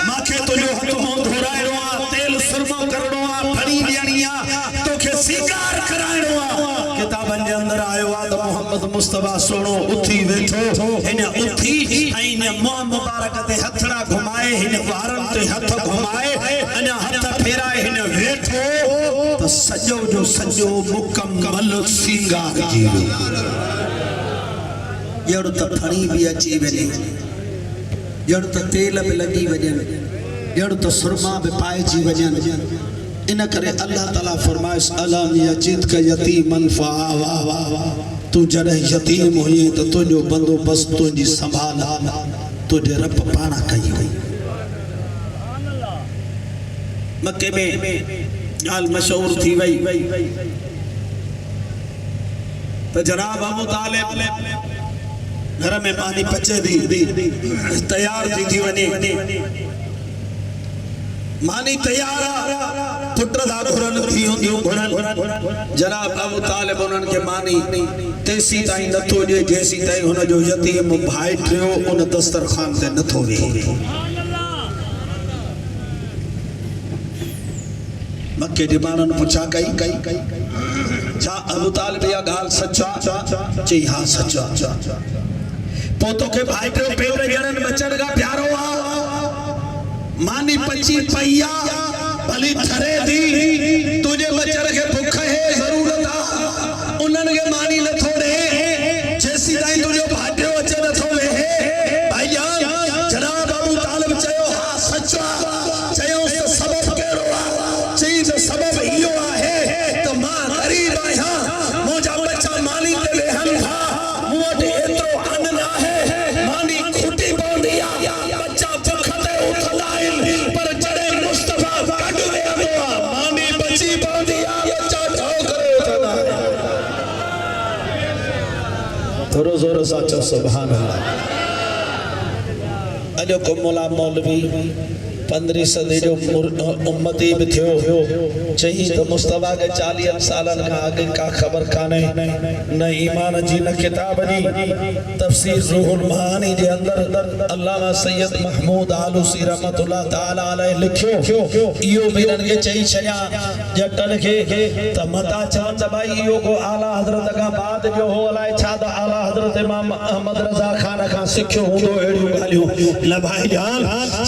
मांखे तुंहिंजो हथ मुंहुं धोराइणो आहे तेल सुरमो करणो आहे फड़ी ॾियणी आहे तोखे सीकार कराइणो आहे किताबनि जे अंदर आयो आहे त मोहम्मद मुस्तफा सोनो उथी वेठो हिन उथी ऐं हिन मुंहुं मुबारक ते हथड़ा घुमाए हिन वारनि ते हथ घुमाए अञा हथ फेराए हिन वेठो त सॼो जो सॼो मुकम्मल सींगार जी जहिड़ो त फणी बि अची वञे जहिड़ो त तेल बि लॻी वञनि जहिड़ो त सुरमा बि पाइजी वञनि इन करे अल्लाह ताला फरमाइस अलम यजिदक यतीमन फआवा तू जॾहिं यतीम हुई त तुंहिंजो बंदोबस्त तुंहिंजी संभाल तुंहिंजे रब पाण कई हुई मके में ॻाल्हि मशहूर थी वई त जनाब अबू तालिब घर में पानी पचे थी तैयार थी वञे मानी तैयार पुट दा घुरन थी हुंदियूं जनाब अबू तालिब उन्हनि खे मानी तेसी ताईं नथो ॾे जेसी ताईं हुन जो यतीम भाई टियो उन दस्तरखान ते नथो वेहे मक्के जे माण्हुनि पुछा कई छा अबू तालिब इहा ॻाल्हि सच चई हा सच पोइ तोखे भाई टियो पेट ॼणनि बचनि खां प्यारो आहे मानी पची पईया भली ठरे थी जो सबब इहो आहे त मां गरीब आहियां मुंहिंजा बच्चा मानी ते वेहनि था मूं वटि एतिरो अन्न न आहे मानी खुटी पवंदी आहे बच्चा बुख ते उथंदा आहिनि पर जॾहिं मुस्तफा गॾु वेहंदो आहे मानी बची पवंदी आहे बच्चा ढो करे उथंदा आहिनि थोरो ज़ोर सां चओ सुभान अल्लाह अॼो को मुला मौलवी 15 सदी जो उम्मती भी थियो चई तो मुस्तफा के 40 सालन का आगे का खबर काने न ईमान जी न किताब जी तफसीर रूहुल मानी जे अंदर अल्लामा सैयद महमूद आलूसी रहमतुल्लाह ताला अलैहि लिखियो इयो भी के चई छया जटल के त मता चवन त भाई इयो को आला हजरत का बाद जो हो अलाए छा द आला हजरत इमाम अहमद रजा खान का सिखियो हुंदो एड़ियो गालियो ल भाई जान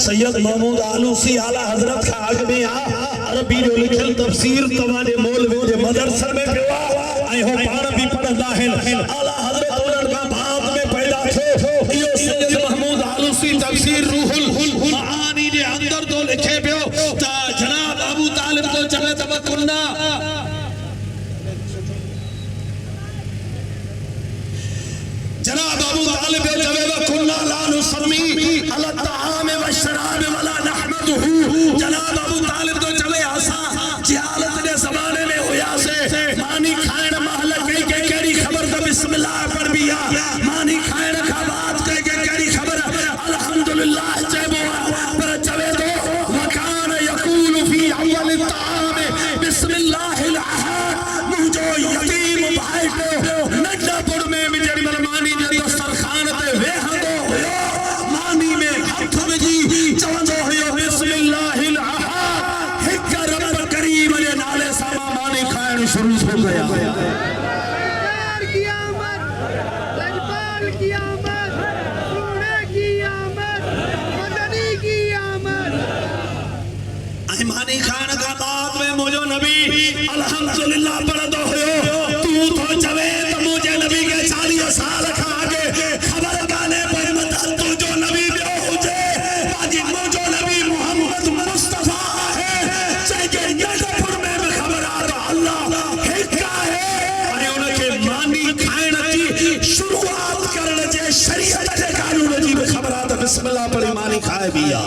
सैयद महमूद आलूसी आला हजरत का आग में आ अरबी जो लिखल तफसीर तवाने मौलवी जे मदरसे में पियो आई हो पाण भी पढ़ंदा आहिन आला हजरत उन्हनि का बाद में पैदा थियो इहो सैयद महमूद आलूसी तफसीर रूहुल मानी जे अंदर तो लिखे पियो त जनाब अबू तालिब को चले त कुन्ना जनाब अबू तालिब को चले व कुन्ना ला नुसमी अला ताम व शराब वला नहमदहु जनाब अबू तालिब को चले आसा जिहालत के जमाने में होया से मानी खाण महल कई के केड़ी खबर त बिस्मिल्लाह पर बिया मानी खाण का बात कई के केड़ी खबर अल्हम्दुलिल्लाह चबो पर चवे तो वकान यकूल फी अव्वल ताम बिस्मिल्लाहिल अहद मुझो यतीम भाई को नजपुर में मिजरी मानी जे दस्तरखान ते वेहंदो मानी में हथ विझी चवंदो हुयो बिस्मिल्लाहिल अहद हिक रब करीम जे नाले सां मानी खाइण शुरू हो गया मानी खान का बाद में मुझो नबी अल्हम्दुलिल्लाह पढ़दो हुयो तू तो चवे त मुझे नबी के 40 साल का आगे खबर काने पर मत तू जो नबी बियो हुजे बाजी मुझो नबी मोहम्मद मुस्तफा है चगे नजपुर में भी खबर आ तो अल्लाह हिका है अरे उनके मानी खाइण जी शुरुआत करण जे शरीयत जे कानून जी भी खबर आ तो बिस्मिल्लाह पढ़ी मानी खाए बिया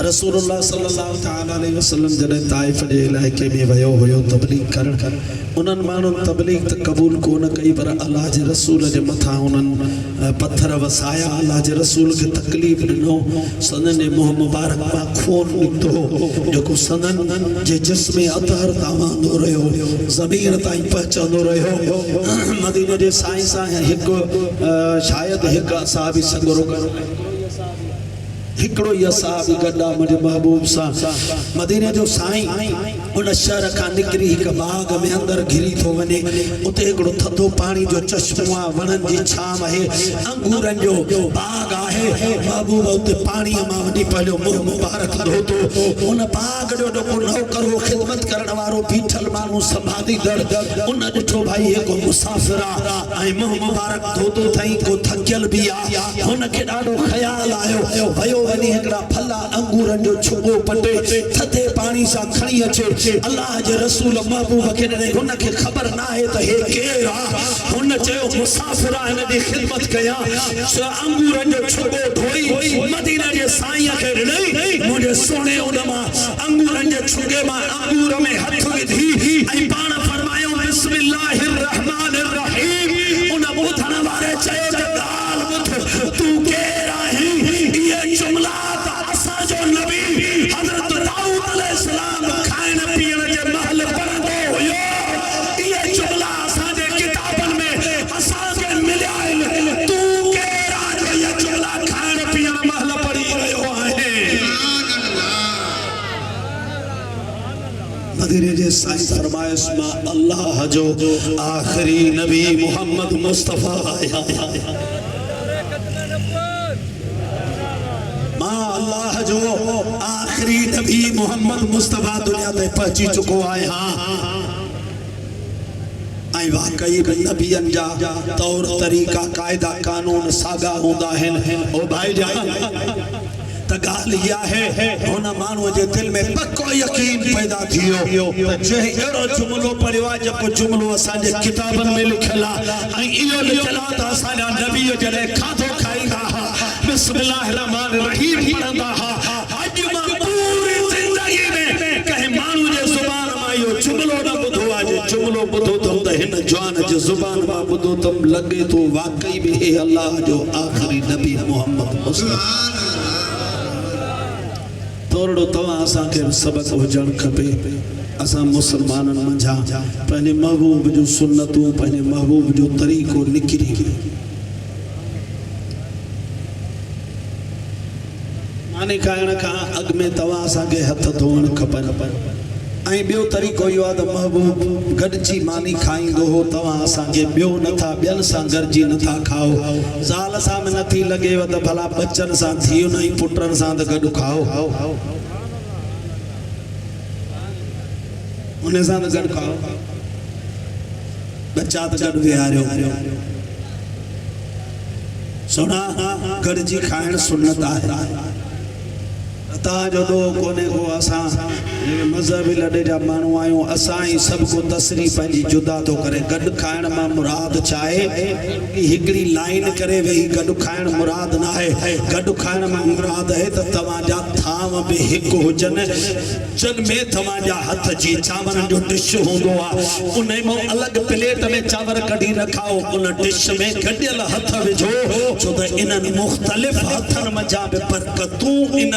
रसूलुल्लाह सल्लल्लाहु ताला अलैहि वसल्लम जॾहिं ताइफ जे इलाइक़े में वियो हुयो तबलीग करण उन्हनि माण्हुनि तबलीग त क़बूल कोन कई पर अल्लाह जे रसूल जे मथां उन्हनि पत्थर वसाया अल्लाह जे रसूल खे तकलीफ़ ॾिनो सदन जे मुंहुं मुबारक मां खून निकितो जेको सदन जे जिस्म में अतहर तावंदो रहियो ज़मीन ताईं पहुचंदो रहियो मदीने जे साईं सां हिकु शायदि हिकु असहाबी संगरो हिकड़ो ही असहाबी गड्डा मुझे महबूब सा मदीने जो साईं उन शहर का निकरी एक बाग में अंदर घिरी थो वने उते एकड़ो थधो पानी जो चश्मो आ वणन जी छाम है अंगूरन जो बाग आहे महबूब उते पानी मां वनी पहलो मुंह मुबारक धोतो उन बाग जो डको नौकर हो खिदमत करण वारो बीठल मानू संभाली दर उन डिठो भाई एको मुसाफिर आ आई मुंह मुबारक धोतो थई को थकियल भी आ उन के डाडो ख्याल आयो भयो वनी एकड़ा फला अंगूरन जो छुगो पटे थधे पानी सा खणी अचे अल्लाह जे रसूल महबूब के ने उन के खबर ना है त हे केर आ उन चयो मुसाफिर इन दी खिदमत कया अंगूरन जो छुगो धोई मदीना जे साईं के नहीं मुझे सोने उनमा अंगूरन जे छुगे मा अंगूर में हाथ विधी आई पाण फरमायो बिस्मिल्लाहिर रहमानिर रहीम उन बुधन वाले चयो गाल बुध तू केर आही ये जुमला असा जो नबी हजरत दाऊद अलैहिस्सलाम खाइण पीण जे महल पढ़ंदो हुयो ये जुमला असा जे किताबन में असा के मिलिया तू केर आज ये जुमला खाइण पीण महल पढ़ी रहियो आहे मदीने जे साईं फरमायस मां अल्लाह जो आखिरी नबी मोहम्मद मुस्तफा आया अल्लाह जो आखिरी नबी मोहम्मद मुस्तफा दुनिया ते पहुंची चुको है हां आई वाकई नबियन जा तौर तरीका कायदा कानून सागा होंदा है ओ भाई जान त ॻाल्हि इहा आहे हुन माण्हूअ जे दिलि में पको यकीन पैदा थियो त जंहिं अहिड़ो जुमिलो पढ़ियो आहे जेको जुमिलो असांजे किताबनि में लिखियलु आहे ऐं इहो लिखियलु आहे त असांजा नबीअ जॾहिं खाधो खाईंदा हुआ बिस्मिल्लाह रहमान रहीम पढ़ंदा हुआ अॼु मां पूरी ज़िंदगी में कंहिं माण्हू जे ज़ुबान मां इहो जुमिलो न ॿुधो आहे जे जुमिलो ॿुधो अथमि त हिन जवान जे ज़ुबान मां ॿुधो अथमि लॻे थो वाक़ई में हे अलाह जो आख़िरी नबी मोहम्मद मुस्तफ़ा तोड़ो तव्हां असांखे सबक़ हुजणु खपे असां मुसलमाननि मंझां पंहिंजे महबूब जूं सुन्नतूं पंहिंजे महबूब जो तरीक़ो निकिरी मानी खाइण खां अॻु में तव्हां असांखे हथ धोअणु खपनि ऐं ॿियो तरीक़ो इहो आहे त महबूब गॾिजी मानी खाईंदो हो तव्हां असांखे ॿियो नथा ॿियनि सां गॾिजी नथा खाओ ज़ाल सां बि नथी लॻेव त भला बचनि सां धीअनि ऐं पुटनि सां त गॾु खाओ उन सां त गॾु खाओ बच्चा त गॾु विहारियो सुना गॾिजी खाइण सुन्नत आहे तव्हांजो ॾोह कोन्हे को असां मज़हबी लॾे जा माण्हू आहियूं असां ई सभु को तसरी पंहिंजी जुदा थो करे गॾु खाइण मां मुराद छाहे हिकिड़ी लाइन करे वेही गॾु खाइण मुराद न आहे गॾु खाइण मां मुराद आहे त तव्हांजा थांव बि हिकु हुजनि जिन में तव्हांजा हथ जी चांवरनि जो डिश हूंदो आहे उन मां अलॻि प्लेट में चांवर कढी रखाओ उन डिश में गॾियल हथ विझो छो त इन्हनि मुख़्तलिफ़ हथनि मंझां बि बरकतूं इन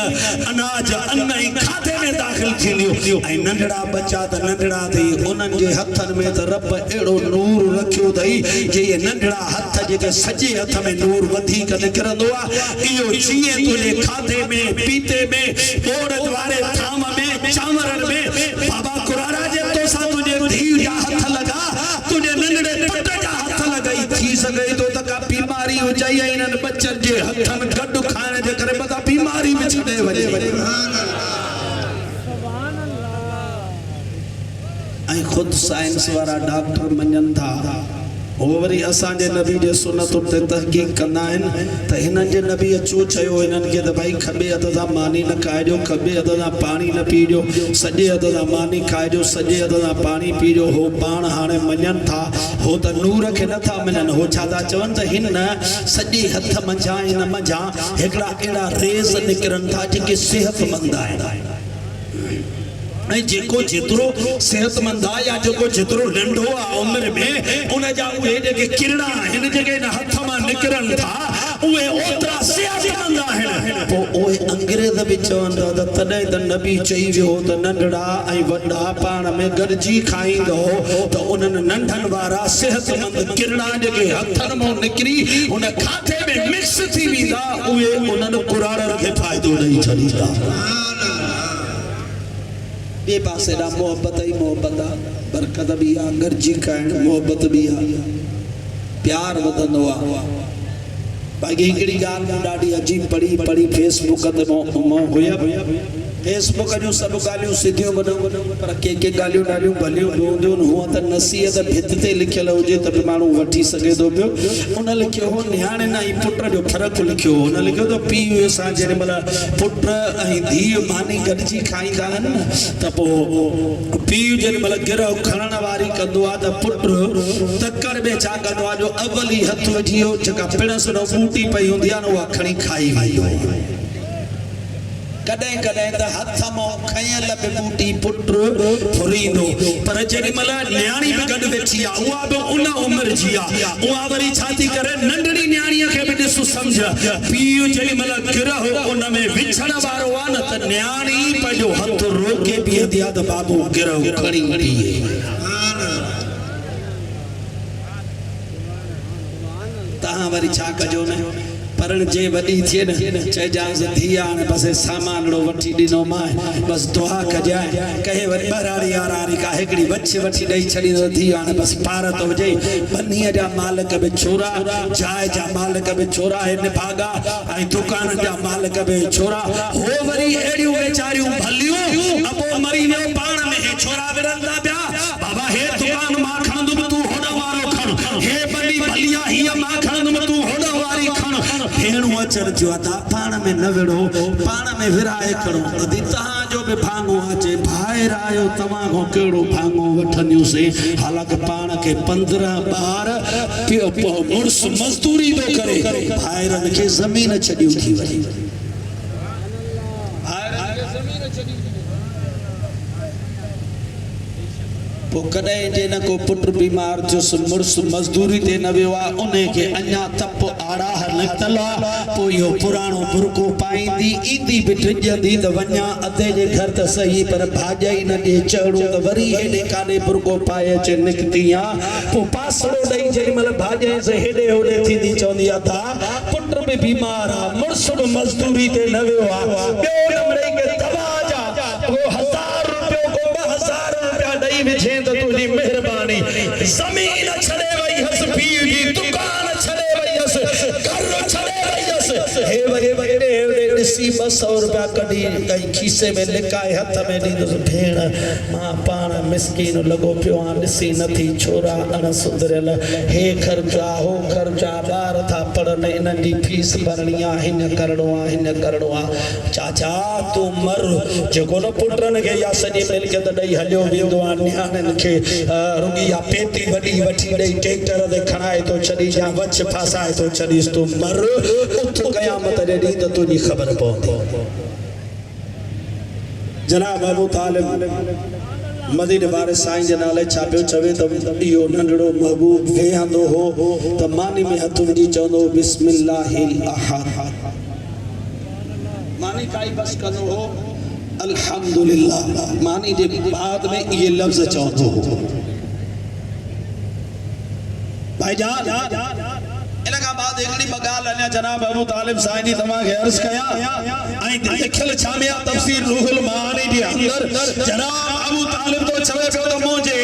अनाज अन्न ऐं खाधे में दाख़िल थींदियूं ऐं नंढड़ा बच्चा त नंढड़ा अथई उन्हनि जे हथनि में त रब अहिड़ो नूर रखियो अथई जे इहे नंढड़ा हथ जेके सॼे हथ में नूर वधीक निकिरंदो आहे इहो जीअं तुंहिंजे खाधे में पीते में ॿोड़नि वारे थाम में चांवरनि में बाबा कुरारा जे तोसां तुंहिंजे धीउ जा हथ लॻा तुंहिंजे नंढड़े पुट जा हथ लॻाई थी सघे थो त का बीमारी हुजे ऐं इन्हनि बचनि जे हथनि गॾु खाइण जे करे मथां बीमारी में छॾे वञे ऐं ख़ुदि साइंस वारा डॉक्टर मञनि था हो वरी असांजे नबी जे सुन्नतुनि ते तहक़ीक़ कंदा आहिनि त हिननि जे नबी अचो चयो हिननि खे त भाई खॿे हथ सां मानी न खाइजो खॿे हथ सां पाणी न पीजो सॼे हथ सां मानी खाइजो सॼे हथ सां पाणी पीजो हो पाण हाणे मञनि था हो त नूर खे नथा मञनि हो छा था चवनि त हिन सॼे हथ मंझां हिन मंझां हिकिड़ा अहिड़ा रेज़ निकिरनि था जेके सेहतमंद आहिनि ऐं जेको जेतिरो सेहतमंद आहे या जेको जेतिरो नंढो आहे उमिरि में उन जा उहे जेके किरणा आहिनि जेके हिन हथ मां निकिरनि था उहे ओतिरा सेहतमंद आहिनि पोइ उहे अंग्रेज़ बि चवंदा त तॾहिं त नबी चई वियो त नंढड़ा ऐं वॾा पाण में गॾिजी खाईंदो त उन्हनि नंढनि वारा सेहतमंद किरणा जेके हथनि मां निकिरी उन खाधे में मिक्स थी वेंदा उहे उन्हनि कुराड़नि खे फ़ाइदो ॾेई छॾींदा ॿिए पासे ॾांहुं मोहबत ई मोहबत आहे बरकत बि आहे गॾिजी खाइण मोहबत बि आहे प्यार वधंदो आहे बाक़ी हिकिड़ी ॻाल्हि ॾाढी अजीब पढ़ी फेसबुक ते मां हुया फेसबुक जूं सभु ॻाल्हियूं सिधियूं वञो पर के ॻाल्हियूं ॾाढियूं भलियूं हूंदियूं हूअं त नसीहत भित ते लिखियल हुजे त बि माण्हू वठी सघे थो पियो उन लिखियो हो निहाणे न ऐं पुट जो फ़र्क़ु लिखियो हुन लिखियो त पीउ सां जेॾी महिल पुट ऐं धीउ मानी गॾिजी खाईंदा आहिनि न त पोइ पीउ जेॾी महिल गिरह खणण वारी कंदो आहे त पुट तकड़ में छा कंदो आहे जो अवल ई हथ विझी वियो जेका पिणस न बूटी पई हूंदी आहे न उहा खणी खाई वेंदो कॾहिं कॾहिं त हथ मां खयल बि बूटी पुट फुरींदो पर जेॾी महिल न्याणी बि गॾु वेठी आहे उहा बि उन उमिरि जी आहे उहा वरी छा थी करे नंढड़ी न्याणीअ खे बि ॾिस सम्झ पीउ जेॾी महिल गिरह उन में विछण वारो आहे न त न्याणी पंहिंजो हथ रोके बीहंदी आहे त बाबू गिरह खणी पीए तव्हां वरी छा कजो न परण जे वॾी थिए न चइजांसि धीअ हाणे बसि सामानड़ो वठी ॾिनो मां बसि दुआ कजांइ कहे वरी ॿराड़ी याराड़ी का हिकिड़ी वछ वठी ॾेई छॾींदो धीअ हाणे बसि पार थो हुजे बनीअ जा मालिक बि छोरा जाइ जा मालिक बि छोरा आहिनि भागा ऐं दुकान जा मालिक बि छोरा हो वरी अहिड़ियूं वीचारियूं भलियूं पोइ मरी वियो पाण में हे छोरा विरंदा पिया बाबा हे दुकान मां खणंदुमि तूं होॾो वारो खण हे बनी भलिया हीअ मां खणंदुमि तूं होॾो वारी खण भेणूअ अचण थियो आहे ता पाण में न विड़ो पाण में विराए खणो अदी तहां जो बि भाङो अचे ॿाहिरि आयो तव्हां खां कहिड़ो भाङो वठंदियूंसीं हालांकि पाण खे 15 ॿार पियो मुड़ुस मज़दूरी थो करे ॿाहिरनि खे ज़मीन छॾियूं थी वई कॾहिं जे न को पुट बीमार थियुसि मुड़ुस मज़दूरी ते न वियो आहे उन खे अञा तप आड़ाह निकितल आहे पोइ इहो पुराणो बुरको पाईंदी ईंदी बि टिजंदी त वञा अधे जे घर त सही पर भाॼाई न ॾे चढ़ो त वरी हेॾे काॾे बुरको पाए अचे निकिती आहे पोइ पासड़ो ॾेई जेॾीमहिल भाॼाई से हेॾे होॾे थींदी चवंदी आहे ता पुट बि बीमार आहे मुड़ुस बि मज़दूरी ते न वियो आहे ॿियो नंबरे खे दवा जा 1000 रुपयो को 2000 रुपया ॾेई विझे त तुंहिंजी महिरबानी ज़मीन छॾे वई हस पीउ जी दुकान छॾे वई हस घर छॾे वई हस हे वरी ॾिसी 200 रुपया कढी कई खीसे में लिकाए हथ में ॾींदुसि भेण मां पाण मिसकीन लॻो पियो आहियां ॾिसी नथी छोरा अण सुधरियल हे ख़र्चा हो ख़र्चा ॿार था पढ़नि इन्हनि जी फीस भरणी आहे हिन करिणो आहे चाचा तूं मर जेको न पुटनि खे या सॼी मिल्कियत ॾेई हलियो वेंदो आहे नियाणियुनि खे रुॻी या पेटी वॾी वठी ॾेई ट्रैक्टर ते खणाए थो छॾी या वच फासाए थो छॾीसि तूं मर उथ क़यामत जे ॾींहुं त तुंहिंजी ख़बर पवंदी जनाब अबू तालिब मदीने वारे साईं जे नाले छा पियो चवे त इहो नंढड़ो महबूब वेहंदो हो त मानी में हथ विझी चवंदो बिस्मिल्लाहिल अहद मानी काई बस कंदो हो अल्हम्दुलिल्लाह मानी जे बाद में ये लफ्ज चवंदो हो भाईजान इन का बाद एकड़ी बगाल अने जनाब अबू तालिब साईं जी तमा के अर्ज कया आई देखल छामिया तफसीर रूहुल मानी जे अंदर जनाब अबू तालिब तो चवे पियो त मुझे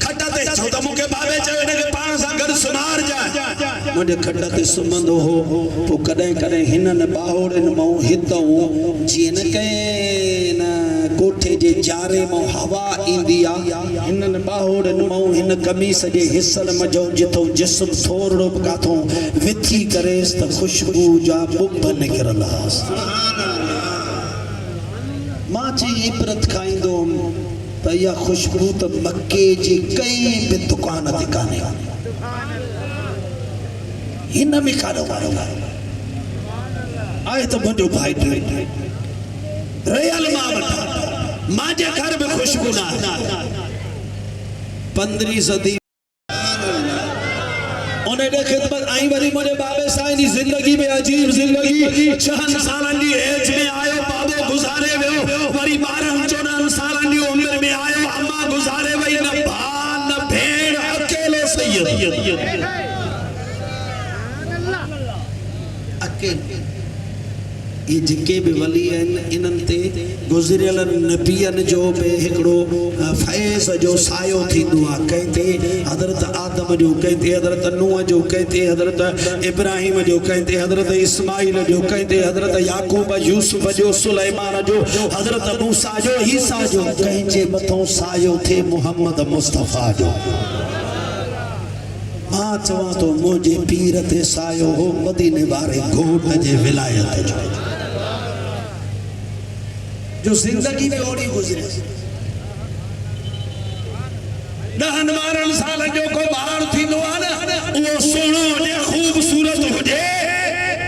खड्डा ते छो त मुके बाबे चवे ने के पाण सा गड सुनार जा मुझे खड्डा ते सुमंदो हो तो कदे कदे हिनन बाहोड़न मो हितौ जीन के न कोठे जे जारे मो हवा इंदी आ हिनन बाहोड़न मो हिन कमीस जे हिस्सन मजो जितो जिस्म थोरड़ो काथो विथी करेस त खुशबू जा बुब निकरला सुभान अल्लाह मां जी इबरत खाइंदो त या खुशबू त मक्के जी कई बि दुकान ते काने हिन में काढो वारो आए तो मुझो भाई रयल मां वठा मां जे घर में खुशबू ना 15वीं सदी उन्हें दे खिदमत आई वरी मुझे बाबे साईं जी जिंदगी में अजीब जिंदगी 6 सालन जी एज में आयो बाबो गुजारे वियो वरी 12-14 सालन जी उम्र में आयो अम्मा गुजारे वई न भान न भेण अकेलो सैयद अकेले ये जिके भी वली इनन ते गुजरियल नबियन जो बे हिकड़ो फैज जो सायो थींदो आ कहते हजरत आदम जो कहते हजरत नूह जो कहते हजरत इब्राहिम जो कहते हजरत इस्माइल जो कहते हजरत याकूब यूसुफ जो सुलेमान जो हजरत मूसा जो ईसा जो कहे मथों सायो थे मोहम्मद मुस्तफा जो मां चवा तो मुझे पीर ते सायो हो मदीने वारे घोट जे विलायत जो जिंदगी में ओड़ी गुजरे 10-12 साल जो को बाहर थींदो आ न वो सुणो ने खूबसूरत होजे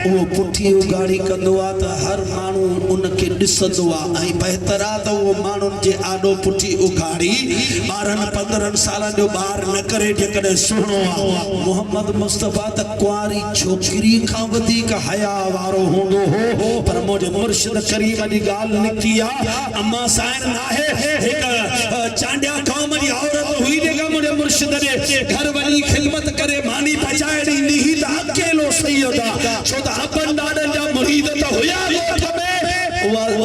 वो पुठी उगाड़ी कंदो आ त हर मानू उनके दिसंदो आ आई बेहतर आ त वो मानू जे आडो पुठी उगाड़ी 12-15 साल जो बाहर न करे जे कदे सुणो आ मोहम्मद मुस्तफा त कुआरी छोकरी का वधी का हया वारो होंदो हो पर मोजे मुर्शिद करीम दी गाल निकती आ अम्मा साइन ना है एक चांडिया कौम दी औरत हुई जेका मोजे मुर्शिद ने घर वाली खिदमत करे मानी बचाए दी ही त अकेलो सैयदा छो त अपन दादन जा मुरीद त होया गोठ में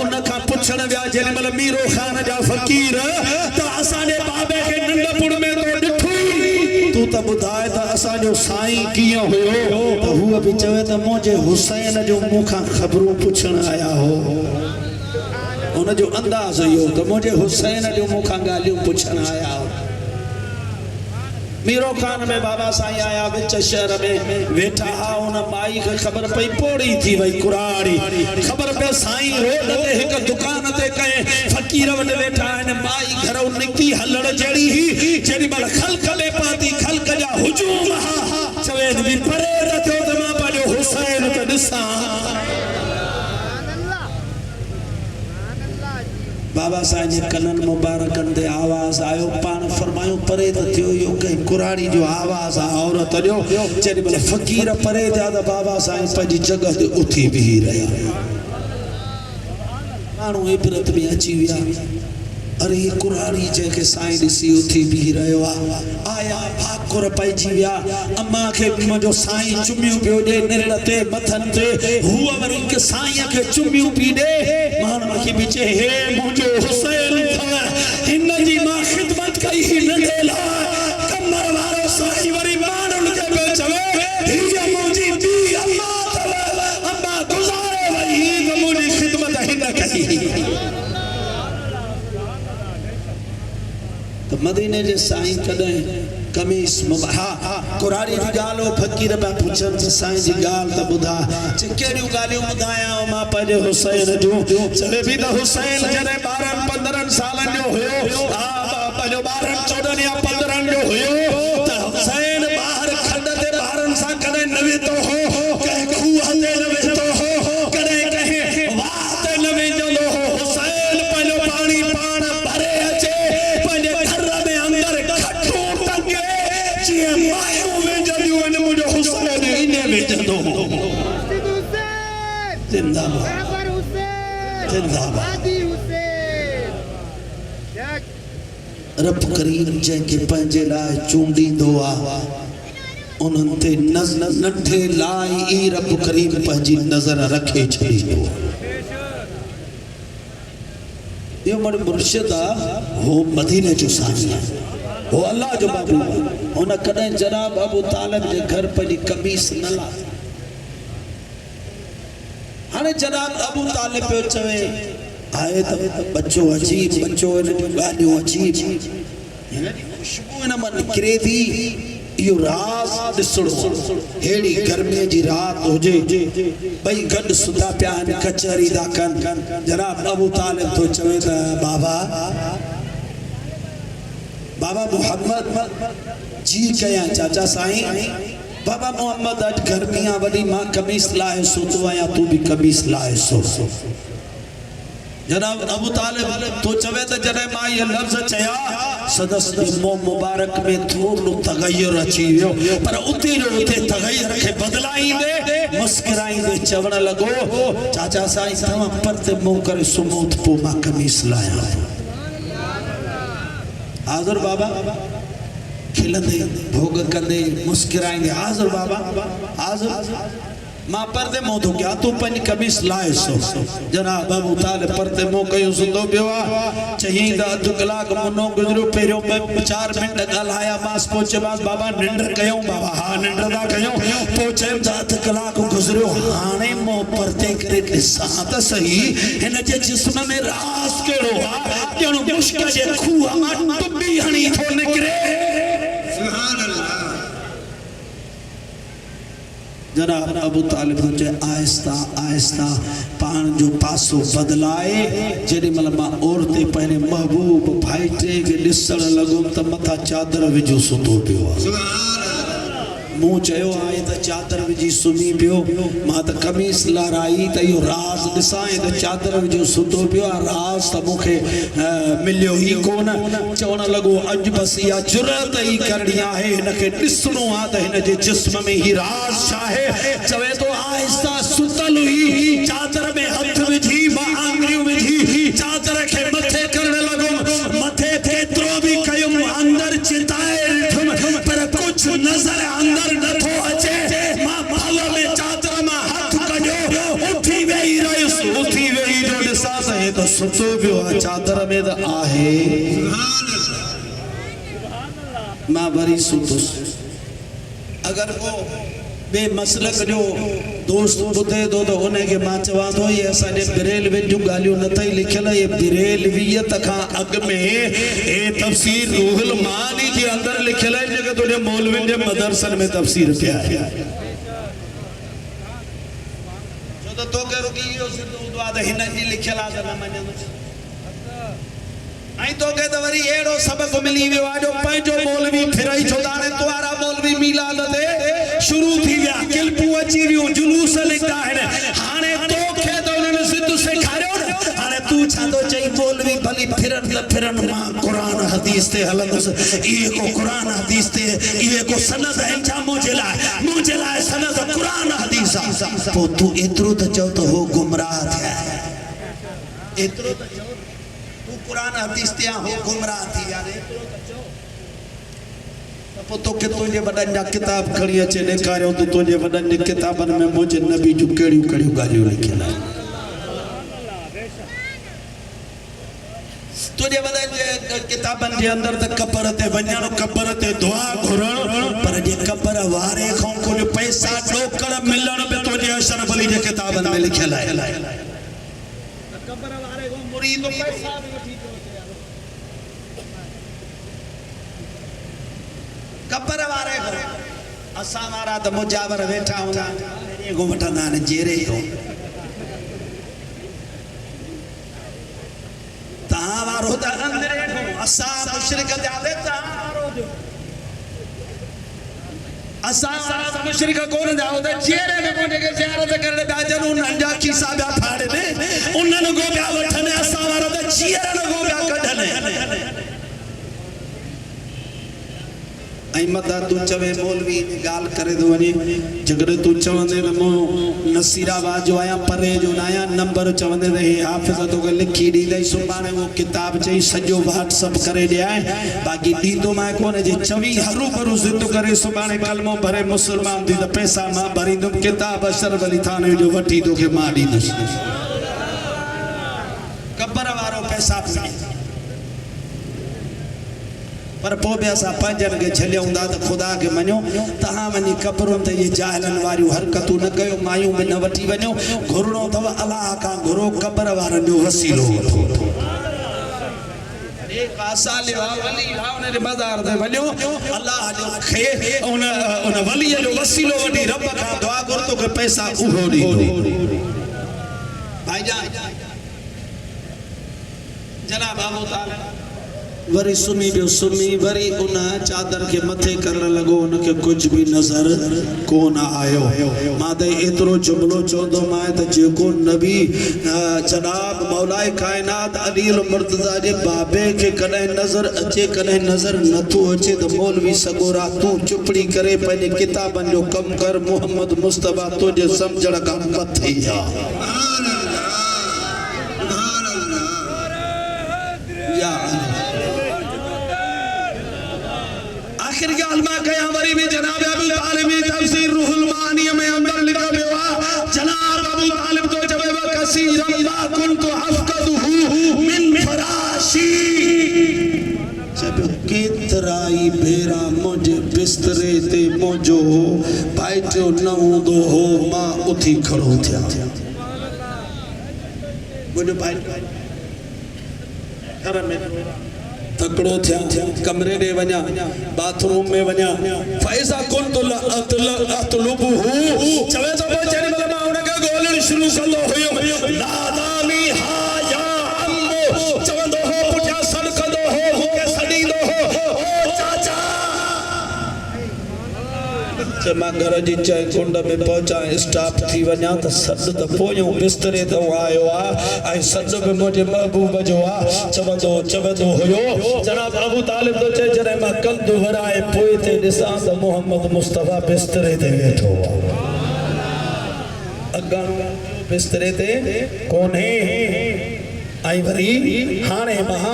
उन का पुछण व्या जेने मल मीरो खान जा फकीर त असा ने बाबे के नंदपुर में तो दिठुई तू त बुधाए त असा जो साईं कियो होयो त हुआ भी चवे त मोजे हुसैन जो मुखा खबरू पुछण आया हो उन जो अंदाज यो त मोजे हुसैन जो मुखा गालियो पुछण आया हो मीरो खान में बाबा साईं आया विच शहर में वेठा हा उन माई खे ख़बर पई पोड़ी थी वई कुराड़ी ख़बर पे साईं रोड ते हिक दुकान ते कहे फकीर वटि वेठा आहिनि माई घर निकी हलड़ जड़ी ही जेडी मल खल्क में पाती खल्क जा हुजूम हा चवे भी परे रखो त मां पाजो हुसैन त ॾिसां बाबा साईं जे कनन मुबारकन ते आवाज आयो पान फरमायो परे त थियो यो कहीं कुराड़ी जो आवाज आ औरत जो जेडी मल फकीर परे जा त बाबा साईं पंहिंजी जगह ते उथी बीही रहिया माण्हू इबरत में अची विया अरे ये कुराड़ी जेके साईं ॾिसी उथी बीही रहियो आया भाकुर पइजी विया अम्मा खे मुंहिंजो साईं चुमियूं पियो ॾे निरड़ ते मथन ते हूअ वरी के साईं खे चुमियूं पई ॾे माण्हू खे बि चए हे मुंहिंजो हुसैन अथव हिन जी मां ख़िदमत कई ही नंढे लाइ कमर वारो साईं वरी माण्हुनि खे पियो चवे हीअ मुंहिंजी धी अम्मा अथव अम्मा गुज़ारे वई त मुंहिंजी ख़िदमत हिन कई तो मदीने जे साईं कदे कमीस मुबहा कुराड़ी जी गाल फकीर बा पूछन त साईं जी गाल त बुधा केड़ियूं गालियूं बुधाया मां पंहिंजे हुसैन जो चले भी त हुसैन जने 12-15 सालन जो हुयो पंहिंजो 12-14 या 15 जो हुयो त हुसैन बाहर खंड ते ॿारनि सां कदे न वेतो हो कहे खूह ते न वेतो हो कदे कहे वाह ते न वेंदो हो हुसैन पंहिंजो पानी पाण भरे अचे रब करीम जंहिंखे पंहिंजे लाइ चूंडींदो आहे उन्हनि ते नंढे लाइ ई रब करीम पंहिंजी नज़र रखे छॾींदो इहो मुंहिंजो मुर्शिद आहे हो मदीने जो साईं आहे वो अल्लाह जो बाबू हुन कॾहिं जनाब अबू तालिब जे घर पंहिंजी कमीस न लाही हाणे जनाब अबू तालिब पियो चवे आए त बच्चो अजीब बच्चो इन ॻाल्हियूं अजीब हिन जी खुशबू हिन मां निकिरे थी इहो राज़ ॾिसणो अहिड़ी गर्मीअ जी राति हुजे ॿई गॾु सुधा पिया आहिनि कचहरी था कनि जनाब अबू तालिब थो चवे त बाबा मोहम्मद जी कया चाचा साईं बाबा मोहम्मद अज गर्मियां वडी मां कमीस लाए सोतो आया तू भी कमीस लाए सो जनाब अबू तालिब तो चवे त जने मां ये लफ्ज चया सदस जो मुंह मुबारक में थोड़ो तगय्युर अची वियो पर उते जो उते तगय्युर के बदलाईंदे मुस्कुराईंदे चवण लगो चाचा साईं तव्हां परते मुंह करे सुमोत पो मां कमीस लाया हाज़िर बाबा खिलंदे भोग कंदे मुस्कुराएंगे हाज़िर बाबा हाज़िर मां परदे मुंह तो क्या तू पंहिंजी कमीस लाए सो जनाब अबू तालिब परदे मुंह कयो सुंदो पियो आहे चई त अधु कलाक मुनो गुज़रियो पहिरियों 4 मिंट ॻाल्हाया मांस पहुचे मांस बाबा निंड कयूं बाबा हा निंड था कयूं पोइ चयमि त अधु कलाक गुज़रियो हाणे मुंह परदे करे ॾिसां त सही हिन जे जिस्म में राज़ कहिड़ो आहे ॼणो मुश्क जे खूह मां टुॿी हणी थो निकिरे सुभान अल्लाह जनाब अबू तालिब जे आहिस्ता आहिस्ता पान जो पासो बदलाए जेडी मल मां औरते पहिने महबूब भाईटे के ॾिसण लॻो त मथा चादर विझो सुतो पियो सुभान मुंह चयो आहे त चादर विझी सुम्ही पियो मां त कमीस लाराई त इहो राज़ ॾिसां त चादर विझो सुतो पियो आहे राज़ त मूंखे मिलियो ई कोन चवण लॻो अॼु बसि इहा जुरत ई करणी आहे हिनखे ॾिसणो आहे त हिन जे जिस्म में ई राज़ छा आहे चवे थो आहिस्ता सुतल हुई चादर में हथ विझी मां आङुरियूं विझी चादर खे मथे करण लॻो मथे केतिरो बि कयुमि अंदरि चिताए ॾिठुमि पर कुझु नज़र अंदरि नथो अचे मां बाल में चादर मां हथ कढियो उथी वेही रहियुसि उथी वेही जो ॾिसां त हे त सुतो पियो आहे चादर में त आहे मां वरी सुतुसि अगरि को बे मसलक जो दोस्त ॿुधे थो त उनखे मां चवां थो ये असांजे बरेलवी जूं ॻाल्हियूं न अथई लिखियल ये बरेलवियत खां अॻु में हे तफ़सीर रूहुल मानी जे अंदरि लिखियल आहे जेके तुंहिंजे मौलवियुनि जे मदरसनि में तफ़सीर पिया आहे छो त तोखे रुकी इहो सिधो हूंदो आहे त हिन जी लिखियल आहे त न मञंदुसि ऐं तोखे त वरी अहिड़ो सबक़ मिली वियो आहे जो पंहिंजो मौलवी फिरई छो त हाणे तुआरा मौलवी मीलाद ते शुरू थी विया किल्पूं अची वियूं जुलूस निकिता आहिनि हाणे तोखे त उन्हनि सिधो सेखारियो न हाणे तूं छा थो चई मौलवी भली फिरनि त फिरनि मां क़ुरान हदीस ते हलंदुसि इहे को क़ुरान हदीस ते इहे को सनद आहिनि छा मुंहिंजे लाइ सनद क़ुरान हदीस आहे पोइ तूं एतिरो त चओ त हो गुमराह थिया एतिरो त चओ कुरान हदीस ते हो गुमराह थी विया एतिरो त चओ त पोइ तोखे तुंहिंजे वॾनि जा किताब खणी अचे ॾेखारियो त तुंहिंजे वॾनि जे किताबनि में मुंहिंजे नबी जूं कहिड़ियूं कहिड़ियूं ॻाल्हियूं लिखियल आहिनि तुंहिंजे वॾनि जे किताबनि जे अंदरि त क़बर ते वञणु क़बर ते दुआ घुरणु पर जे क़बर वारे खां कुझु पैसा ॾोकड़ मिलण बि तुंहिंजे अशरफ अली जे किताबनि में लिखियल आहे क़बर वारे खां मुरीद पैसा बि वठी कबर वारे को असा वारा तो मुजावर बैठा हूंदा एगो वठंदा आहिनि जेरे जो तव्हां वारो त अंदरे को असा मुशरिक जादे तव्हां वारो जो असा वारा मुशरिक कोन जाओ त जेरे में मुंहिंजे खे ज़ियारत करण ॿिया जन उन्हनि जा खीसा ॿिया फाड़े उन्हनि को ॿिया वठनि असा वारा त चीरनि को ॿिया कढनि मदा तू चवे मौलवी गाल करे दो वनी जगरे तू चवंदे न मो नसीराबाद जो आया परे जो आया नंबर चवंदे रहे हाफिज तो के लिखी दी दई सुबाने वो किताब चई सजो व्हाट्सएप करे दे बाकी दीदो मैं कोने जे चवी हरू भरू जिद करे सुबाने कलमो भरे मुसलमान दी त पैसा मां भरी दम किताब अशरफ अली थाने जो वठी तो के मां दी दस कबर वारो पैसा पर पो बि असां पंहिंजनि खे छलियूं था त ख़ुदा खे मञो तव्हां वञी क़बरुनि ते इहे जाहिलनि वारियूं हरकतूं न कयो मायूं बि न वठी वञो घुरणो अथव अलाह खां घुरो क़बर वारनि जो वसीलो वठो मज़ार ते वञो अलाह जो खे उन वलीअ जो वसीलो वठी रब खां दुआ घुर तोखे पैसा उहो ॾींदो भाईजान जनाब अबू तालिब वरी सुमी बियो सुमी वरी उन चादर के मथे करण लगो उनके कुछ भी नजर कोन आयो मां त एतिरो जुमलो चवंदो मां त जेको नबी जनाब मौलाए कायनात अली मुर्तजा जे बाबे के कॾहिं नजर अचे कॾहिं नजर नथो अचे त मौलवी सगोरा तूं चुपड़ी करे पंहिंजे किताबनि जो कम कर मोहम्मद मुस्तफा तुंहिंजे सम्झण खां मथे या आखिर गाल मां कया वरी में जनाब अबू तालिब तफसीर रूहुल मानी में अंदर लिखा हुआ जनाब अबू तालिब तो जवाब कसीरम मा कुनतु अफकदहु मिन फराशी जब केतराई बेरा मुझे बिस्तरे ते मुझो भाईटो न हूंदो हो मां उथी खड़ो थिया मुझो भाई घर में तकड़ो थिया कमरे दे वञा बाथरूम में वञा फैसा कुंतु अतलुबहु चवे तो जेडी मतलब मां उनके गोलण शुरू कंदो हुयो नादामी हा या अम्मो चवंदो हो पुठिया सड़ कंदो हो मूंखे सड़ींदो हो ओ चाचा जे मां घर जी चाय कुंड में पहुचा स्टाफ थी वञा त सद त पोयो बिस्तरे तो आयो आ ऐं सद में मुझे महबूब जो आ चवंदो हुयो जनाब अबू तालिब तो चए जरे मां कंद वराए पोए ते ॾिसां त मोहम्मद मुस्तफा बिस्तरे ते वेठो अगाणो बिस्तरे ते कोन्हे ऐं वरी हाणे मां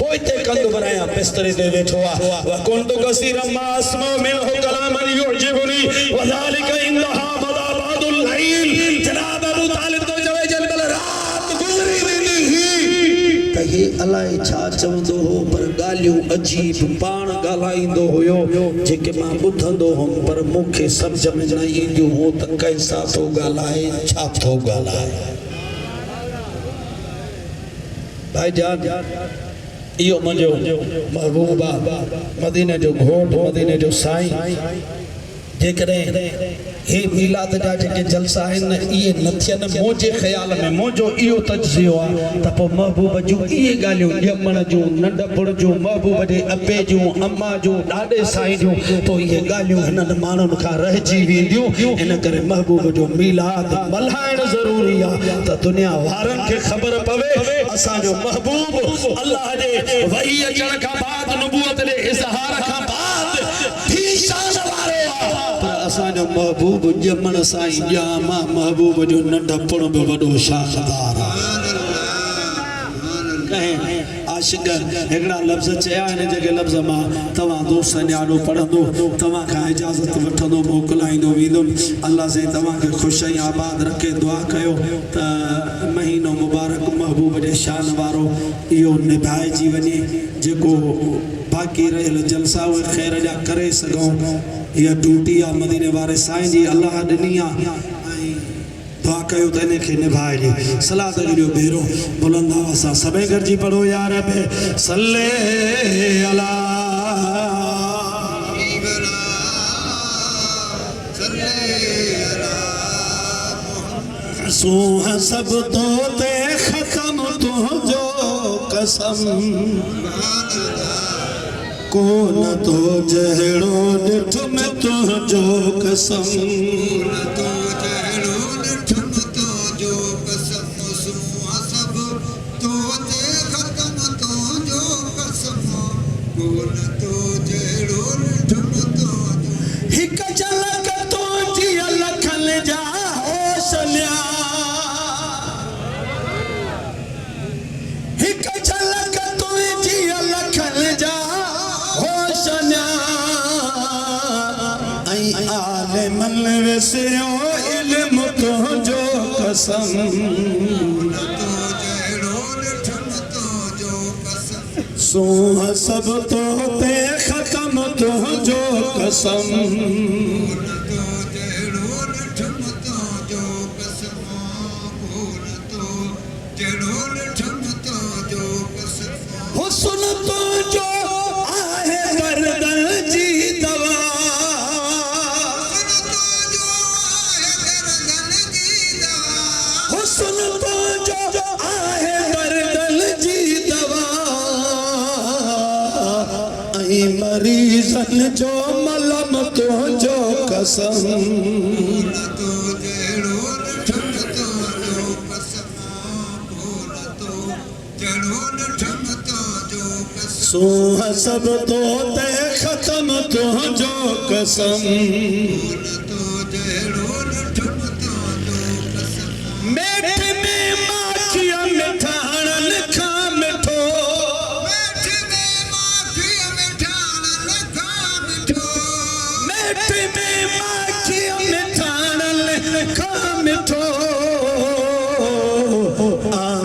पोइते कंद वराया बिस्तरे ते वेठो आ व कुंतु कसीरम मा अस्मा मिनहु कलामन युजिबुनी व ज़ालिका इंदहा मदाबादुल लैल जनाब अबू तालिब तो जवे जल रात गुजरी वेंदी ही त हे अलाए छा चवंदो हो पर ॻाल्हियूं अजीब पाण ॻाल्हाईंदो हुयो जेके मां ॿुधंदो हुउमि पर मूंखे सम्झ में न ईंदियूं हो त कंहिंसां थो ॻाल्हाए छा थो ॻाल्हाए। भाईजान इहो मुंहिंजो महबूब आहे, मदीने जो घोट, मदीने जो साईं। जेकॾहिं हे मीलाद जा जेके जलसा आहिनि इहे न थियनि मुंहिंजे ख़्याल में, मुंहिंजो इहो तजज़ियो आहे त पोइ महबूब जूं इहे ॻाल्हियूं ॼमण जूं, नंढपण जूं, महबूब जे अबे जूं, अम्मा जूं, ॾाॾे साईं जूं, पोइ इहे ॻाल्हियूं हिननि माण्हुनि खां रहिजी वेंदियूं। इन करे महबूब जो मीलाद मल्हाइणु ज़रूरी आहे त दुनिया वारनि खे ख़बर पवे असांजो महबूब अल्लाह जे वही अचण खां बाद, नबूवत जे इज़हार खां बाद भी शान वारो आहे। पर असांजो महबूब ॼमण सां ई ॼाम आहे, महबूब जो नंढपण बि वॾो शानदार आहे। आशिक हिकिड़ा लफ़्ज़ चया आहिनि जेके लफ़्ज़ मां तव्हां दोस्त न्याणो पढ़ंदो तव्हां खां इजाज़त वठंदो मोकिलाईंदो वेंदुमि। अल्लाह से तव्हांखे ख़ुशि ऐं आबाद रखे। दुआ कयो त महीनो मुबारक महबूब जे शान वारो इहो निभाइजी वञे, जेको बाक़ी रहियल जलसा उहे ख़ैर जा करे सघूं। इहा ड्यूटी आहे मदीने वारे साईं जी, अल्लाह ॾिनी आहे। दुआ कयो त इनखे निभाइजे। सलात जो भेरो बुलंद आवाज़ सां सभई गॾिजी पढ़ो या रब सल्ले अला सूह सब तो ते ख़त्म तुंहिंजो कसम, को न तो जहिड़ो ॾिठ में तुंहिंजो कसम। हिक झलक तुंहिंजी लखन जा होशन्या, हिक झलक तुंहिंजी लखन जा होशन्या, ऐं आलिमन विसरियो इल्म तुंहिंजो कसम। सूह सब तो ते ख़त्म तुंहिंजो कसम, हुस्न तुंहिंजो आहे दर्दन जी दवा, हुस्न तुंहिंजो आहे दर्दन जी दवा, मरीज़न जो मलम तुंहिंजो कसम। सूह सब तो ते ख़त्म तुंहिंजो कसम, मेठ में माखिया मिठाण लिखा मिठो,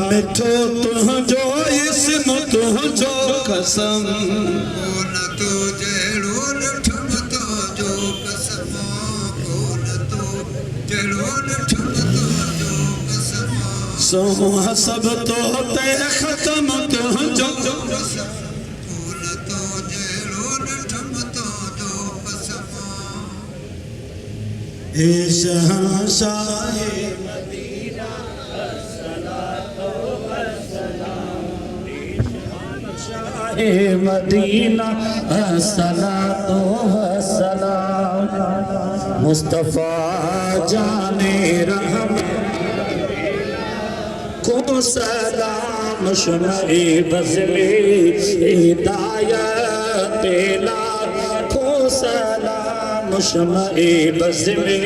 मिठो तुंहिंजो इस्म तुंहिंजो कसम। सूह सब तो ते ख़त्म तुंहिंजो, ए शहंशाह मदीना अस्सलातो वस्सलाम, ए मदीना अस्सलातो वस्सलाम, मुस्तफा जाने रहम को सलाम, शुमाए बज़ले हिदायत लाखो सलाम, शुमाए बज़ले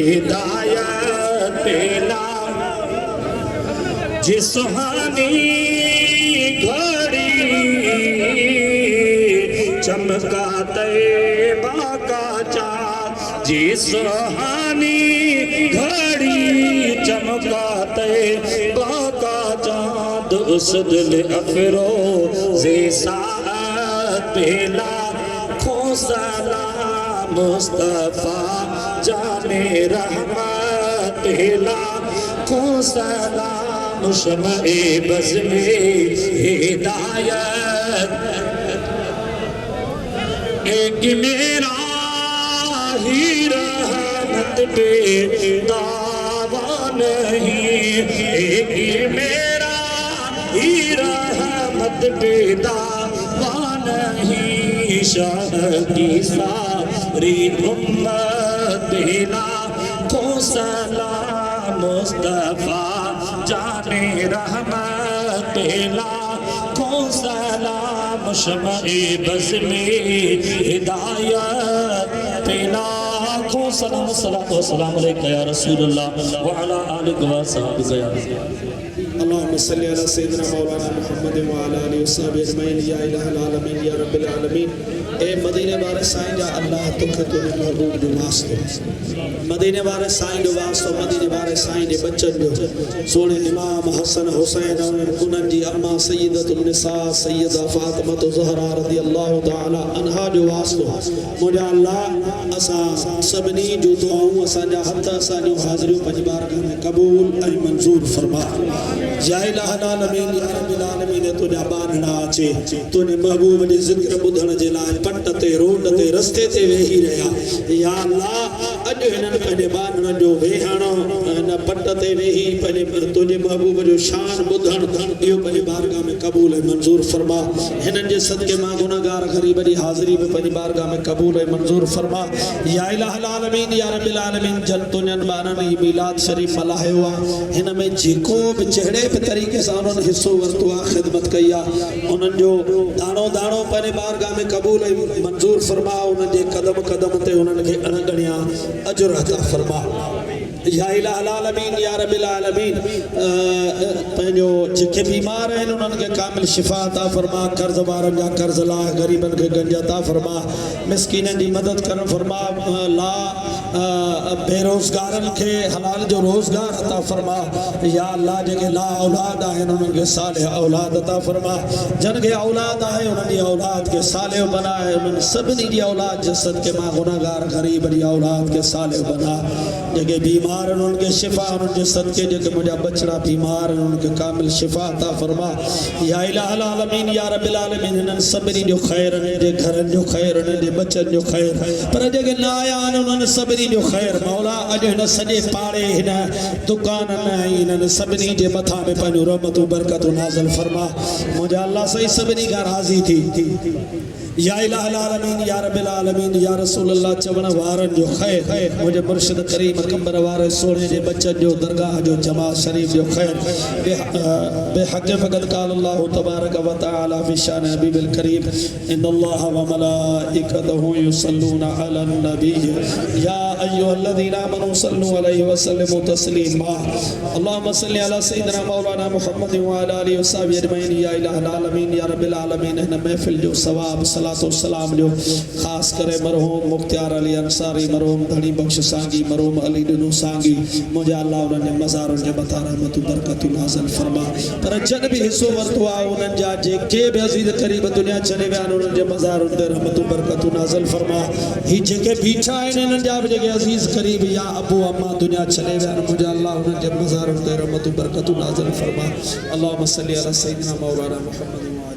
हिदायत लाख, जी सुहानी घड़ी चमकाते बाका चाँद, जी सुहानी घड़ी चमकाते बाका चाँद, उस दिल अफरोज़े साअत पे लाखों सलाम मुस्तफ़ा जाने रहमत पे लाखों सलाम शम्ए बज़ में हिदायत एक मेरा ही रहमत पे दावा नहीं, एक मेरा ही रहमत पे दावा नहीं। शाह की सारी उम्मत पे लाखों सलाम मुस्तफ़ा जाने रहमत पे लाखों सलाम शम्ए बज़ में हिदायत पे लाखों सलाम सलातो सलाम अलैका या रसूलल्लाह व अला आलिका व सहाबिका या अल्लाहुम्मा सल्ली अला सय्यिदिना मौलाना मुहम्मद व अला आलिहि व सहाबिहि अजमईन या इलाहल आलमीन या रब्बिल आलमीन। ए मदीने वारे साईं जा अल्लाह तोखे तुझे महबूब जो वास्तो, मदीने वारे साईं जो वास्तो, मदीने वारे साईं जे बच्चन जो सोने इमाम हसन हुसैन उन्हनि जी अम्मा सय्यदतुन निसा सय्यदा फातिमा ज़हरा रज़ियल्लाहु तआला अन्हा जो वास्तो। मुंहिंजा अल्लाह असां सभिनी जूं दुआऊं असांजा हथ असांजूं हाज़िरियूं पंहिंजी बारगाह में क़बूल ऐं मंज़ूर फरमा। या इलाहल आलमीन या रब्बिल आलमीन तुझा बानड़ा अचे तुझे महबूब जे ज़िक्र ॿुधण जे लाइ पट ते रोड ते रस्ते ते वेही रहिया। या अल्लाह अॼु हिननि पंहिंजे बानड़नि जो वेहण हिन पट ते वेही पंहिंजे तुझे महबूब जो शान ॿुधण इहो पंहिंजे बारगाह में क़बूल ऐं मंज़ूर फरमा। हिननि जे सदके मां गुनहगार ग़रीब जी हाज़िरी में पंहिंजी बारगाह में क़बूल ऐं मंज़ूर फरमा। या इलाहल आलमीन या रब्बिल आलमीन जन तुझनि ॿारनि जी मीलाद शरीफ़ मल्हायो आहे, हिन में जेको बि जहिड़े बि तरीक़े सां उन्हनि हिस्सो वरितो आहे ख़िदमत कई आहे, उन्हनि जो दाणो दाणो पंहिंजे बारगाह में क़बूल ऐं मंज़ूर फरमा। उन्हनि जे क़दम क़दम ते उन्हनि खे अणगणिया अजुर अता फरमा। या इलाहल आलमीन या रब्बिल आलमीन पंहिंजो जेके बीमार आहिनि उन्हनि खे कामिल शिफ़ा अता फरमा। कर्ज़ वारनि जा कर्ज़ ला, ग़रीबनि खे गंज अता फरमा, मिस्कीननि जी मदद करण फरमा। ला बेरोज़गारनि खे हलाल जो रोज़गार अता फरमा। या अल्लाह जेके ला औलाद आहिनि उन्हनि खे सालिह औलाद अता फरमा। जिन खे औलाद आहे उन्हनि जी औलाद खे सालिह बनाए। उन्हनि सभिनी जी औलाद जे सदके मां गुनहगार ग़रीब जी औलाद खे सालिह बना। जेके बीमार उन्हनि खे शिफ़ा उन्हनि जे सदके जेके मुंहिंजा बचड़ा बीमार आहिनि उन्हनि खे कामिल शिफ़ा अता फरमा। या इलाहल आलमीन या रब्बिल आलमीन हिननि सभिनी जो ख़ैर, हिननि जे घरनि जो ख़ैर, हिननि जे बचनि जो ख़ैर, पर जेके न आया आहिनि उन्हनि सभिनी जो ख़ैर मौला अॼु हिन सॼे पाड़े हिन दुकाननि ऐं हिननि सभिनी जे मथां में पंहिंजूं रहमतूं बरकतूं नाज़िल फरमा। मुंहिंजा अल्लाह सही सभिनी खां राज़ी थी। या इलाहल आलमीन या रब्बिल आलमीन या रसूल अल्लाह चवण वारनि जो ख़ैर, मुंहिंजे मुर्शिद करीम कमर वारे सोने जे बचनि जो दरगाह जो जमात शरीफ जो ख़ैर बेहक़ फ़क़त क़ाल अल्लाह तबारक व तआला फ़ी शान हबीबिल करीम इन्नल्लाह व मलाइकतहु युसल्लूना अलन नबी या अय्युहल्लज़ीना आमनू सल्लू अलैहि व सल्लिमू तस्लीमा। अल्लाहुम्मा सल्लि अला सय्यिदिना मौलाना मुहम्मद व अला आलिहि व सहाबिहि अजमईन। या इलाहल आलमीन या रब्बिल आलमीन हिन महफ़िल जो सवाब सलातो सलाम जो ख़ास करे मरहूम मुख्तियार अली अंसारी, मरहूम धनी बख्श सांगी, मरहूम अली डिनो सांगी, मुंहिंजा अल्लाह उन्हनि जे मज़ारुनि जे मथां रहमतूं बरकतूं नाज़िल फरमा। पर जन बि हिस्सो वरितो आहे उन्हनि जा जेके बि अज़ीज़ क़रीब दुनिया छॾे विया आहिनि उन्हनि जे मज़ारुनि ते रहमतूं बरकतूं नाज़िल फरमा। ही जेके बीठा आहिनि हिननि जा बि जेके अज़ीज़ क़रीब या अबू अम्मा दुनिया छॾे विया आहिनि मुंहिंजा अल्लाह उन्हनि जे मज़ारुनि ते रहमतूं बरकतूं नाज़िल फरमा। अल्लाहुम्मा सल्लि अला सय्यिदिना मौलाना मुहम्मद।